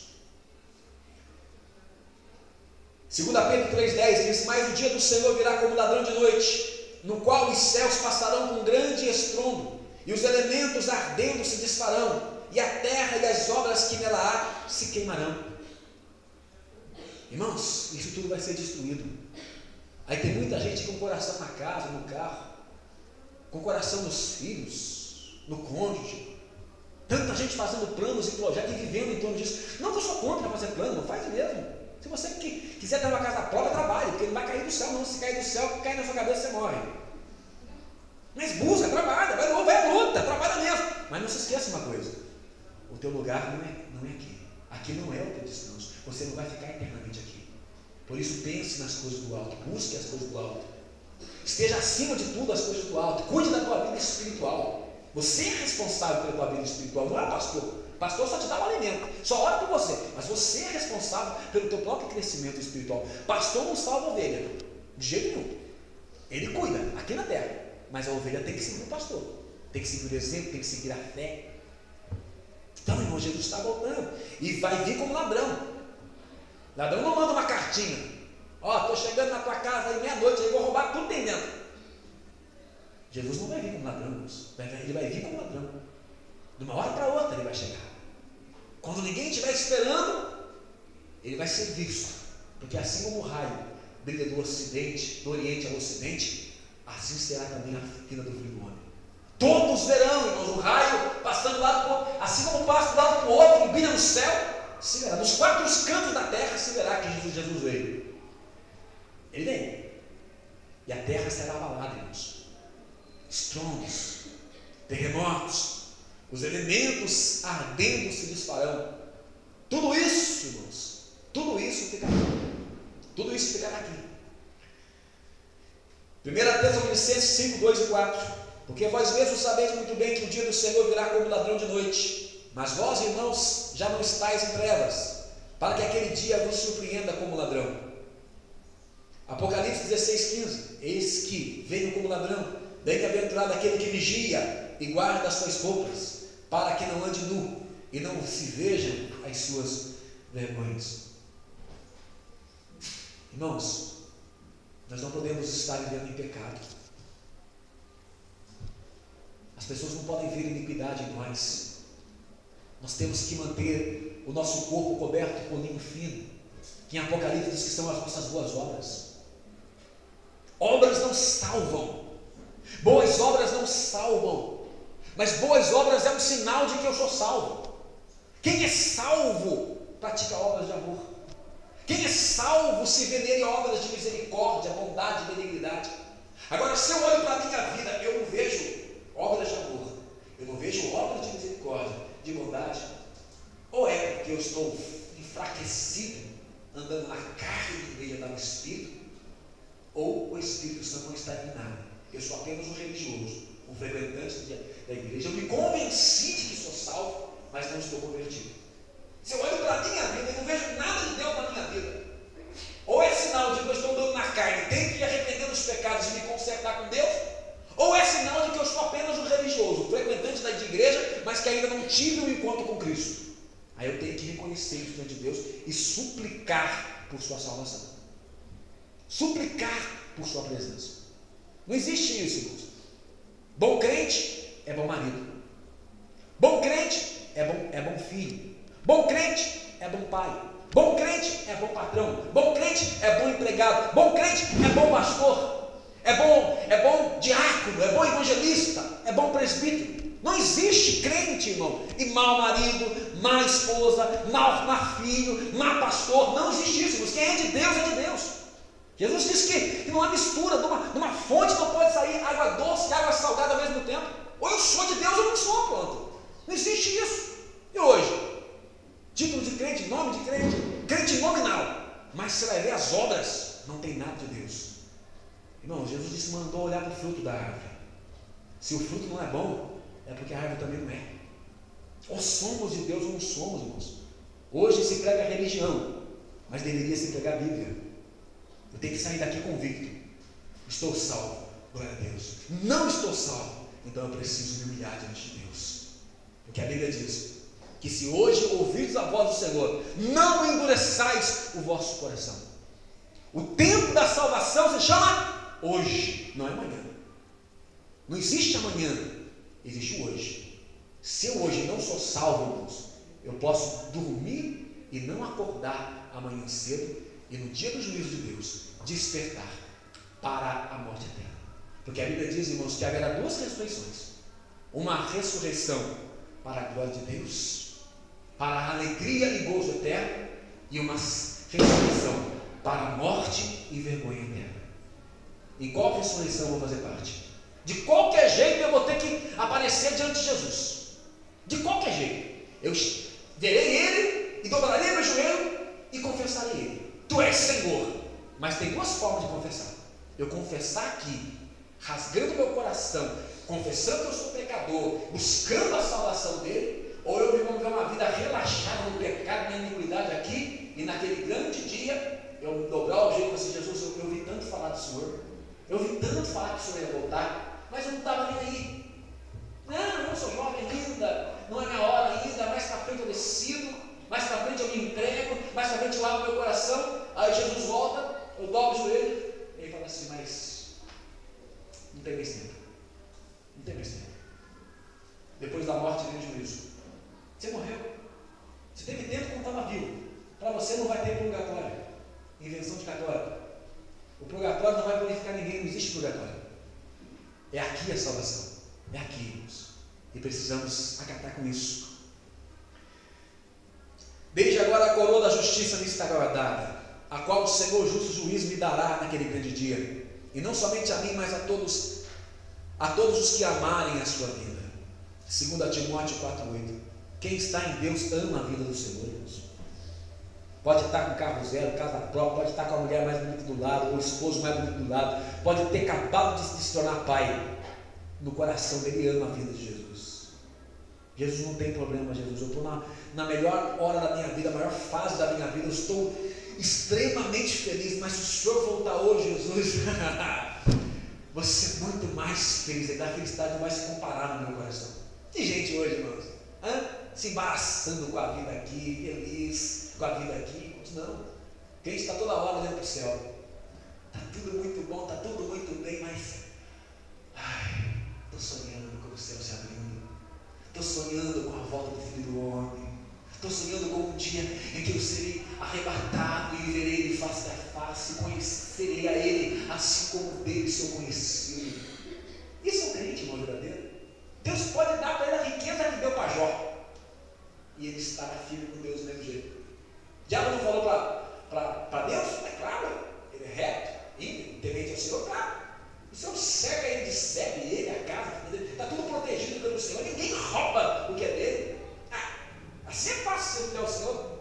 2 Pedro 3,10 diz: mas o dia do Senhor virá como ladrão de noite, no qual os céus passarão com grande estrondo, e os elementos ardendo se desfarão, e a terra e as obras que nela há se queimarão. Irmãos, isso tudo vai ser destruído. Aí tem muita gente com o coração na casa, no carro, com o coração nos filhos, no cônjuge, Tanta gente fazendo planos e projetos e vivendo em torno disso. Não que eu sou contra fazer plano, não faz mesmo. Se você quiser ter uma casa própria, trabalhe, porque ele não vai cair do céu, não. Se cair do céu, cai na sua cabeça, você morre. Mas busca, trabalha, vai à luta, trabalha mesmo. Mas não se esqueça uma coisa: o teu lugar não é aqui. Aqui não é o teu descanso. Você não vai ficar eternamente aqui. Por isso, pense nas coisas do alto, busque as coisas do alto. Esteja acima de tudo as coisas do alto. Cuide da tua vida espiritual. Você é responsável pela tua vida espiritual, não é o pastor. O pastor só te dá o alimento, só ora por você. Mas você é responsável pelo teu próprio crescimento espiritual. Pastor não salva a ovelha, de jeito nenhum. Ele cuida aqui na terra, mas a ovelha tem que seguir o pastor, tem que seguir o exemplo, tem que seguir a fé. Então, irmão, Jesus está voltando e vai vir como ladrão. Ladrão não manda uma cartinha: ó, estou chegando na tua casa aí meia-noite, aí vou roubar tudo que tem dentro. Jesus não vai vir como ladrão, irmãos. Ele vai vir como ladrão. De uma hora para outra ele vai chegar. Quando ninguém estiver esperando, ele vai ser visto. Porque assim como o raio brilha do ocidente, do oriente ao ocidente, assim será também a vida do Filho do Homem. Todos verão, irmãos, o raio passando do lado para o outro. Assim como passa do lado para o outro e brilha no céu, se verá. Dos quatro cantos da terra se verá que Jesus veio. Ele vem. E a terra será abalada, irmãos. Estrondos, terremotos, os elementos ardendo se desfarão. Tudo isso, irmãos, tudo isso ficará. Tudo isso ficará aqui. 1 Tessalonicenses 5, 2 e 4. Porque vós mesmos sabeis muito bem que o dia do Senhor virá como ladrão de noite. Mas vós, irmãos, já não estáis em trevas, para que aquele dia vos surpreenda como ladrão. Apocalipse 16, 15. Eis que venho como ladrão. Bem-aventurado aquele que vigia e guarda as suas roupas, para que não ande nu e não se vejam as suas vergonhas. Irmãos, nós não podemos estar vivendo em pecado. As pessoas não podem ver iniquidade em nós. Nós temos que manter o nosso corpo coberto com linho fino, que em Apocalipse diz que são as nossas boas obras. Obras não salvam. Boas obras não salvam, mas boas obras é um sinal de que eu sou salvo. Quem é salvo pratica obras de amor. Quem é salvo se vê nele obras de misericórdia, bondade e benignidade. Agora, se eu olho para a minha vida, eu não vejo obras de amor, eu não vejo obras de misericórdia, de bondade. Ou é porque eu estou enfraquecido, andando na carne em meio ao Espírito, ou o Espírito Santo não está em nada. Eu sou apenas um religioso, um frequentante da igreja. Eu me convenci de que sou salvo, mas não estou convertido. Se eu olho para a minha vida e não vejo nada de Deus na minha vida, ou é sinal de que eu estou andando na carne, tenho que me arrepender dos pecados e me consertar com Deus, ou é sinal de que eu sou apenas um religioso, um frequentante da igreja, mas que ainda não tive um encontro com Cristo. Aí eu tenho que reconhecer isso diante de Deus e suplicar por sua salvação. Suplicar por sua presença. Não existe isso, irmãos. Bom crente é bom marido. Bom crente é bom filho. Bom crente é bom pai. Bom crente é bom patrão. Bom crente é bom empregado. Bom crente é bom pastor. É bom diácono. É bom evangelista. É bom presbítero. Não existe crente, irmão, e mau marido, má esposa, má filho, má pastor. Não existe isso, irmãos. Quem é de Deus é de Deus. Jesus disse que numa mistura, de uma fonte não pode sair água doce e água salgada ao mesmo tempo. Ou eu sou de Deus ou não sou, pronto. Não existe isso. E hoje? Título de crente, nome de crente, crente nominal. Mas você vai ver as obras, não tem nada de Deus. Irmão, Jesus disse, mandou olhar para o fruto da árvore. Se o fruto não é bom, é porque a árvore também não é. Ou somos de Deus ou não somos, irmãos. Hoje se prega a religião, mas deveria se pregar a Bíblia. Eu tenho que sair daqui convicto. Estou salvo, glória a Deus. Não estou salvo, então eu preciso me humilhar diante de Deus. Porque a Bíblia diz que se hoje ouvirdes a voz do Senhor, não endureçais o vosso coração. O tempo da salvação se chama hoje, não é amanhã. Não existe amanhã, existe o hoje. Se eu hoje não sou salvo, irmãos, eu posso dormir e não acordar amanhã cedo, e no dia do juízo de Deus, despertar para a morte eterna. Porque a Bíblia diz, irmãos, que haverá duas ressurreições. Uma ressurreição para a glória de Deus, para a alegria e gozo eterno, e uma ressurreição para a morte e vergonha eterna. Em qual ressurreição eu vou fazer parte? De qualquer jeito eu vou ter que aparecer diante de Jesus. De qualquer jeito. Eu verei Ele e dobrarei meu joelho e confessarei Ele. Tu és Senhor. Mas tem duas formas de confessar. Eu confessar aqui, rasgando meu coração, confessando que eu sou pecador, buscando a salvação dele, ou eu viver uma vida relaxada no pecado, na iniquidade aqui, e naquele grande dia, eu dobrar o jeito assim, Jesus, eu ouvi tanto falar do Senhor, eu ouvi tanto falar que o Senhor ia voltar, mas eu não estava nem aí. Não, eu sou jovem ainda, não é minha hora ainda, mais para frente eu decido, mais para frente eu me entrego, mais para frente eu abro meu coração. Aí Jesus volta, eu dobro o joelho, e ele fala assim, mas não tem mais tempo. Não tem mais tempo. Depois da morte vem o juízo. Você morreu. Você teve tempo quando estava vivo. Para você não vai ter purgatório. Invenção de católico. O purgatório não vai glorificar ninguém, não existe purgatório. É aqui a salvação. É aqui, irmãos. E precisamos acatar com isso. Desde agora a coroa da justiça me está guardada, a qual o Senhor justo juiz me dará naquele grande dia. E não somente a mim, mas a todos os que amarem a sua vida. 2 Timóteo 4,8. Quem está em Deus ama a vida do Senhor, irmãos. Pode estar com carro zero, casa própria, pode estar com a mulher mais bonita do lado, ou o esposo mais bonito do lado, pode ter acabado de se tornar pai. No coração dele ama a vida de Jesus. Jesus não tem problema, Jesus. Eu estou na melhor hora da minha vida, a maior fase da minha vida, eu estou extremamente feliz, mas se o Senhor voltar hoje, Jesus, você é muito mais feliz, a felicidade não vai se comparar no meu coração. Tem gente hoje, irmãos, se embaraçando com a vida aqui, feliz com a vida aqui. Não, quem está toda hora olhando para o céu, está tudo muito bom, está tudo muito bem, mas estou sonhando com o céu se abrindo, estou sonhando com a volta do Filho do Homem, estou sonhando com um dia em que eu serei arrebatado e verei Ele face a face, conhecerei a Ele assim como dele se eu conheci. Isso é um crente, irmão verdadeiro. Deus pode dar para ele a riqueza que deu para Jó, e ele estará firme com Deus do mesmo jeito. O diabo não falou para Deus? É claro, ele é reto, íntegro, temente ao Senhor, claro. O Senhor cerca ele, serve ele, a casa dele, está tudo protegido pelo Senhor, ninguém rouba o que é dele. Assim é fácil ser fiel ao Senhor.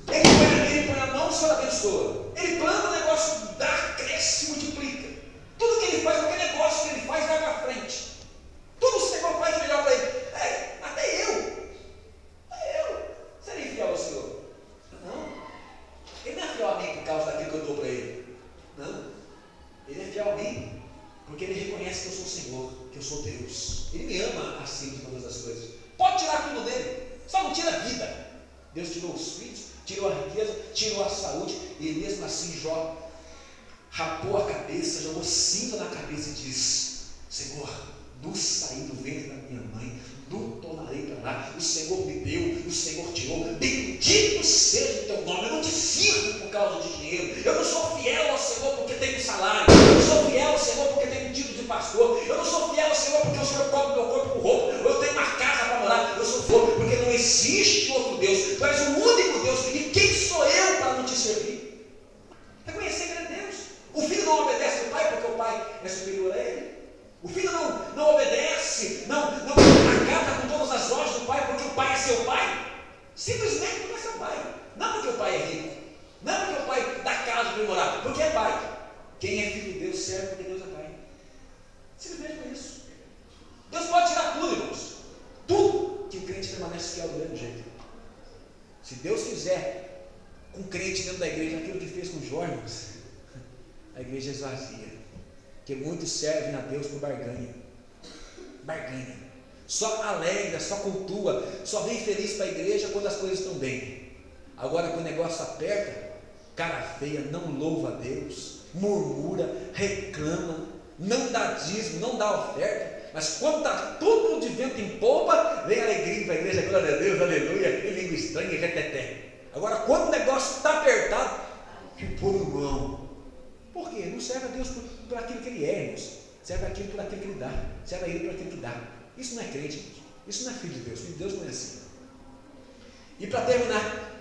Ele põe a mão, o Senhor abençoa. Ele planta o negócio, dá, cresce, multiplica. Tudo que ele faz, qualquer negócio que ele faz, vai para frente. Tudo o Senhor faz melhor para ele. Até eu serei fiel ao Senhor. Não. Ele não é fiel a mim por causa daquilo que eu dou para ele. Não. Ele é fiel a mim porque ele reconhece que eu sou o Senhor, que eu sou Deus. Ele me ama acima de todas as coisas. Pode tirar tudo dele, só não tira a vida. Deus tirou os filhos, tirou a riqueza, tirou a saúde, e mesmo assim Jó rapou a cabeça, jogou cinza na cabeça e disse: Senhor, do saí do ventre da minha mãe, do tornarei para lá. O Senhor me deu, o Senhor tirou. Bendito seja o teu nome. Eu não te sirvo por causa de dinheiro. Eu não sou fiel ao Senhor porque tenho salário. Eu não sou fiel ao Senhor porque tenho título de pastor. Eu não sou fiel ao Senhor porque o Senhor cobre meu corpo com roupa. Eu tenho uma casa para morar. Eu sou fiel porque não existe outro Deus. Tu és o único Deus. E quem sou eu para não te servir? Reconhecer que ele é Deus. O filho não obedece ao pai porque o pai é superior a ele. O filho não obedece, não acata com todas as ordens do pai porque o pai é seu pai. Simplesmente porque é seu pai. Não porque o pai é rico, não porque o pai dá casa para ele morar, porque é pai. Quem é filho de Deus serve porque Deus é pai. Simplesmente por isso. Deus pode tirar tudo, irmãos. Tudo que o crente permanece fiel do mesmo jeito. Se Deus quiser com um crente dentro da igreja aquilo que fez com os jovens, a igreja esvazia. Porque muitos servem a Deus por barganha. Barganha. Só alegra, só cultua, só vem feliz para a igreja quando as coisas estão bem. Agora que o negócio aperta, cara feia, não louva a Deus, murmura, reclama, não dá dízimo, não dá oferta. Mas quando está tudo de vento em polpa, vem alegria para a igreja, glória a Deus, aleluia, e língua estranha e reteté. Agora quando o negócio está apertado, que pôr o mão. Por quê? Não serve a Deus por aquilo que Ele é, irmãos. Serve aquilo por aquilo que Ele dá. Serve a Ele por aquilo que dá. Isso não é crente, irmãos. Isso não é filho de Deus. Filho de Deus não é assim. E para terminar,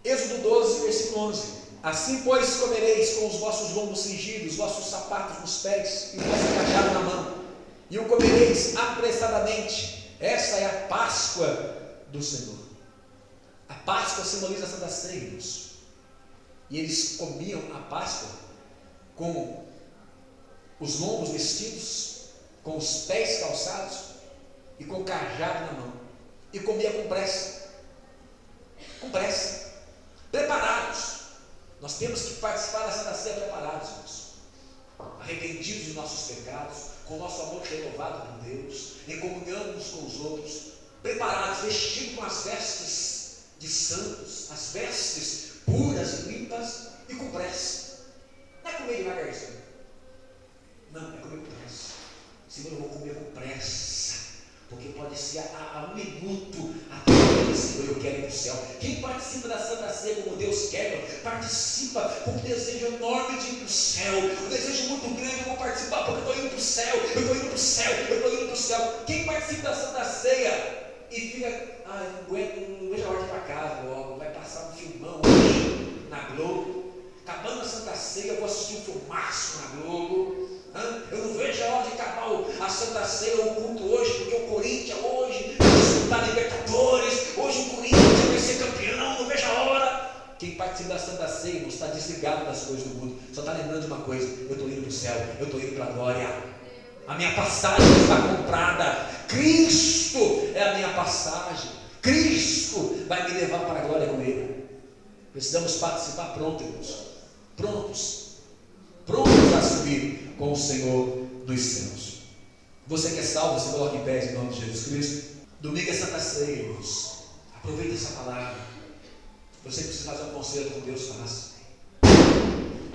Êxodo 12, versículo 11. Assim, pois, comereis com os vossos lombos cingidos, os vossos sapatos nos pés e o vosso cajado na mão, e o comereis apressadamente. Essa é a Páscoa do Senhor. A Páscoa simboliza a Santa Ceia, irmãos. E eles comiam a Páscoa com os lombos vestidos, com os pés calçados e com o cajado na mão. E comia com pressa. Com pressa. Preparados. Nós temos que participar da Santa Ceia preparados, irmãos. Arrependidos de nossos pecados, com o nosso amor renovado por Deus, em comunhão uns com os outros, preparados, vestidos com as vestes de santos, as vestes puras e limpas e com pressa. Não é comer devagarzinho. Não, é comer com pressa. Senhor, eu vou comer com pressa, porque pode ser a um minuto até Senhor, eu quero ir para o céu. Quem participa da Santa Ceia como Deus quer, participa com um desejo enorme de ir para o céu, um desejo muito grande. Eu vou participar porque eu estou indo para o céu, eu estou indo para o céu, eu estou indo para o céu. Quem participa da Santa Ceia e fica, eu não aguento, não vejo a hora de ir para casa logo, vai passar um filmão hoje na Globo, acabando a Santa Ceia, eu vou assistir um filmaço na Globo. Eu não vejo a hora de acabar a Santa Ceia, o culto hoje, porque o Corinthians hoje vai disputar Libertadores, hoje o Corinthians vai ser campeão, não vejo a hora. Quem participa da Santa Ceia não está desligado das coisas do mundo, só está lembrando de uma coisa: eu estou indo para o céu, eu estou indo para a glória, a minha passagem está comprada, Cristo é a minha passagem, Cristo vai me levar para a glória com Ele. Precisamos participar prontos, irmãos, prontos a subir com o Senhor dos céus. Você que é salvo, você coloca em pé em nome de Jesus Cristo. Domingo é Santa Ceia, irmãos. Aproveita essa palavra. Você que precisa fazer um conselho com Deus, faça.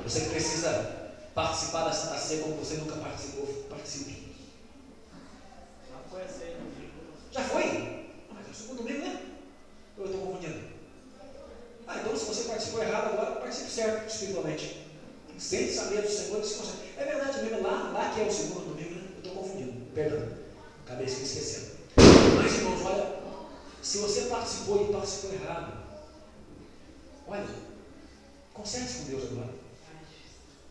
Você que precisa participar da Santa Ceia como você nunca participou, participe. Já foi a ceia no domingo. Já foi? Mas é o segundo domingo, né? Ou eu estou confundindo? Então se você participou errado agora, participe certo, espiritualmente. Sente-se à mesa do Senhor e desconcentre. É verdade mesmo, lá que é o segundo domingo, né? Eu estou confundindo, perdão, acabei esquecendo. Mas, irmãos, olha, se você participou e participou errado, olha, conserte com Deus agora.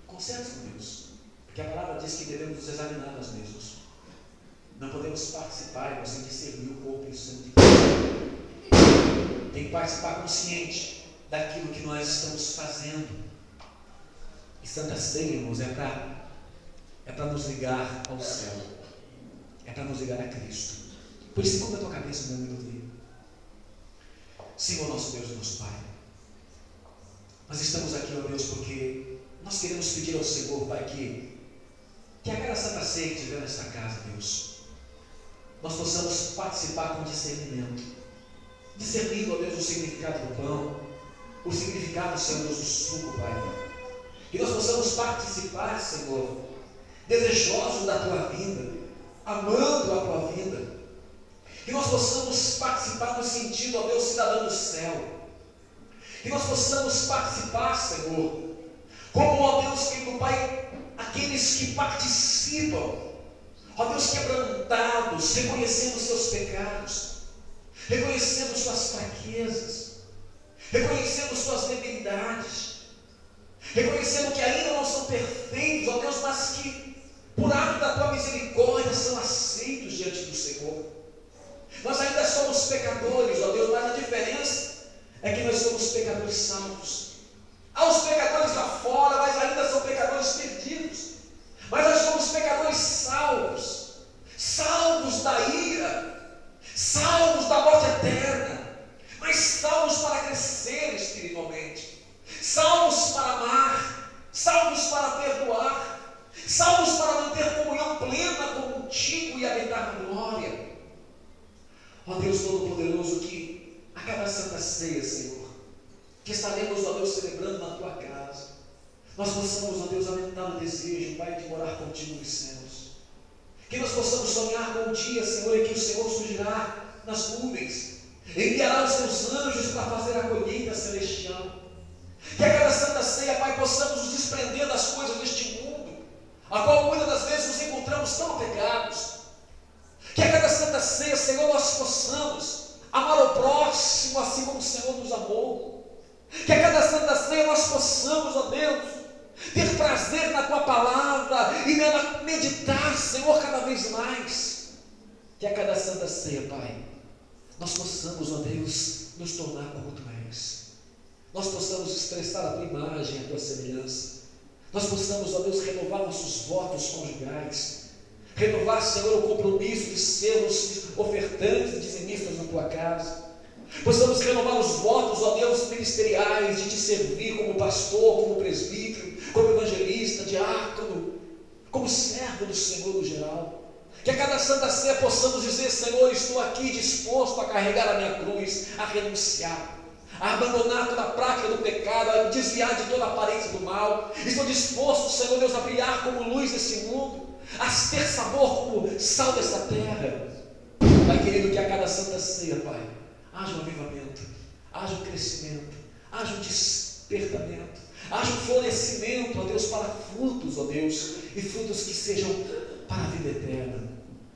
Conserte com Deus. Porque a palavra diz que devemos nos examinar nós mesmos. Não podemos participar e sem discernir o corpo e o sangue de Cristo. Tem que participar consciente daquilo que nós estamos fazendo. E Santa Ceia, irmãos, é para nos ligar ao céu, é para nos ligar a Cristo. Por isso, curva a tua cabeça, meu amigo. Senhor, nosso Deus e nosso Pai, nós estamos aqui, ó Deus, porque nós queremos pedir ao Senhor, Pai, que a cada Santa Ceia que tiver nesta casa, Deus, nós possamos participar com discernimento, discernindo, ó Deus, o significado do pão, o significado, Senhor Deus, do suco, Pai. Que nós possamos participar, Senhor, desejosos da Tua vinda, amando a Tua vinda. Que nós possamos participar no sentido, ó Deus, cidadão do céu. Que nós possamos participar, Senhor, como, ó Deus, querido Pai, aqueles que participam, ó Deus, quebrantados, reconhecendo seus pecados, reconhecendo suas fraquezas, reconhecendo suas debilidades, reconhecendo que ainda não são perfeitos, ó Deus, mas que por ato da Tua misericórdia são aceitos diante do Senhor. Nós ainda somos pecadores, ó Deus, mas a diferença é que nós somos pecadores salvos. Há os pecadores lá fora, mas ainda são pecadores perdidos. Mas nós somos pecadores salvos, salvos da ira, salvos da morte eterna, mas salvos para crescer espiritualmente, salvos para amar, salvos para perdoar, salvos para manter comunhão plena contigo e habitar na glória. Ó Deus Todo-Poderoso, que a cada Santa Ceia, Senhor, que estaremos, ó Deus, celebrando na Tua casa, nós possamos, ó Deus, aumentar o desejo, Pai, de morar contigo nos céus. Que nós possamos sonhar com o dia, Senhor, em que o Senhor surgirá nas nuvens, enviará os seus anjos para fazer a colheita celestial. Que a cada Santa Ceia, Pai, possamos nos desprender das coisas deste mundo, a qual muitas das vezes nos encontramos tão apegados. Que a cada Santa Ceia, Senhor, nós possamos amar o próximo assim como o Senhor nos amou. Que a cada Santa Ceia nós possamos, ó Deus, ter prazer na Tua Palavra e nela meditar, Senhor, cada vez mais. Que a cada Santa Ceia, Pai, nós possamos, ó Deus, nos tornar como Tu és. Nós possamos expressar a Tua imagem, a Tua semelhança. Nós possamos, ó Deus, renovar nossos votos conjugais. Renovar, Senhor, o compromisso de sermos ofertantes e dizimistas na Tua casa. Possamos renovar os votos, ó Deus, ministeriais, de Te servir como pastor, como presbítero, como evangelista, diácono, como servo do Senhor no geral. Que a cada Santa Ceia possamos dizer: Senhor, estou aqui disposto a carregar a minha cruz, a renunciar, a abandonar toda a prática do pecado, a desviar de toda a aparência do mal. Estou disposto, Senhor Deus, a brilhar como luz desse mundo, a ter sabor como sal dessa terra. Pai querido, que a cada Santa Ceia, Pai, haja um avivamento, haja um crescimento, haja um despertamento, haja um florescimento, ó Deus, para frutos, ó Deus, e frutos que sejam para a vida eterna.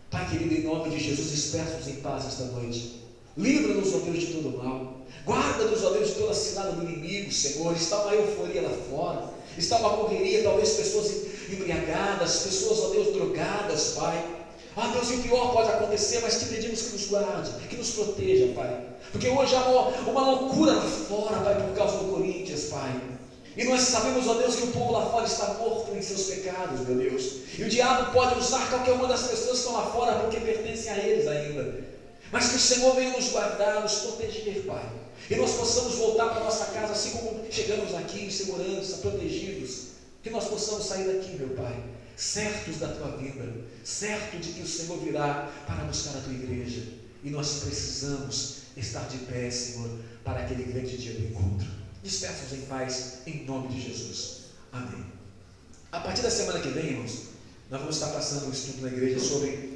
Pai querido, em nome de Jesus, dispersa-nos em paz esta noite. Livra-nos, ó Deus, de todo mal. Guarda-nos, ó Deus, de toda a cilada do inimigo, Senhor. Está uma euforia lá fora, está uma correria, talvez pessoas embriagadas, pessoas, ó Deus, drogadas, Pai. Ah, Deus, e o pior pode acontecer, mas Te pedimos que nos guarde, que nos proteja, Pai. Porque hoje há uma loucura lá fora, Pai, por causa do Corinthians, Pai. E nós sabemos, ó Deus, que o povo lá fora está morto em seus pecados, meu Deus. E o diabo pode usar qualquer uma das pessoas que estão lá fora porque pertencem a eles ainda. Mas que o Senhor venha nos guardar, nos proteger, Pai. E nós possamos voltar para a nossa casa assim como chegamos aqui, em segurança, protegidos. Que nós possamos sair daqui, meu Pai, certos da Tua vinda, certo de que o Senhor virá para buscar a Tua igreja. E nós precisamos estar de pé, Senhor, para aquele grande dia do encontro. Dispersa-nos em paz, em nome de Jesus. Amém. A partir da semana que vem, irmãos, nós vamos estar passando um estudo na igreja sobre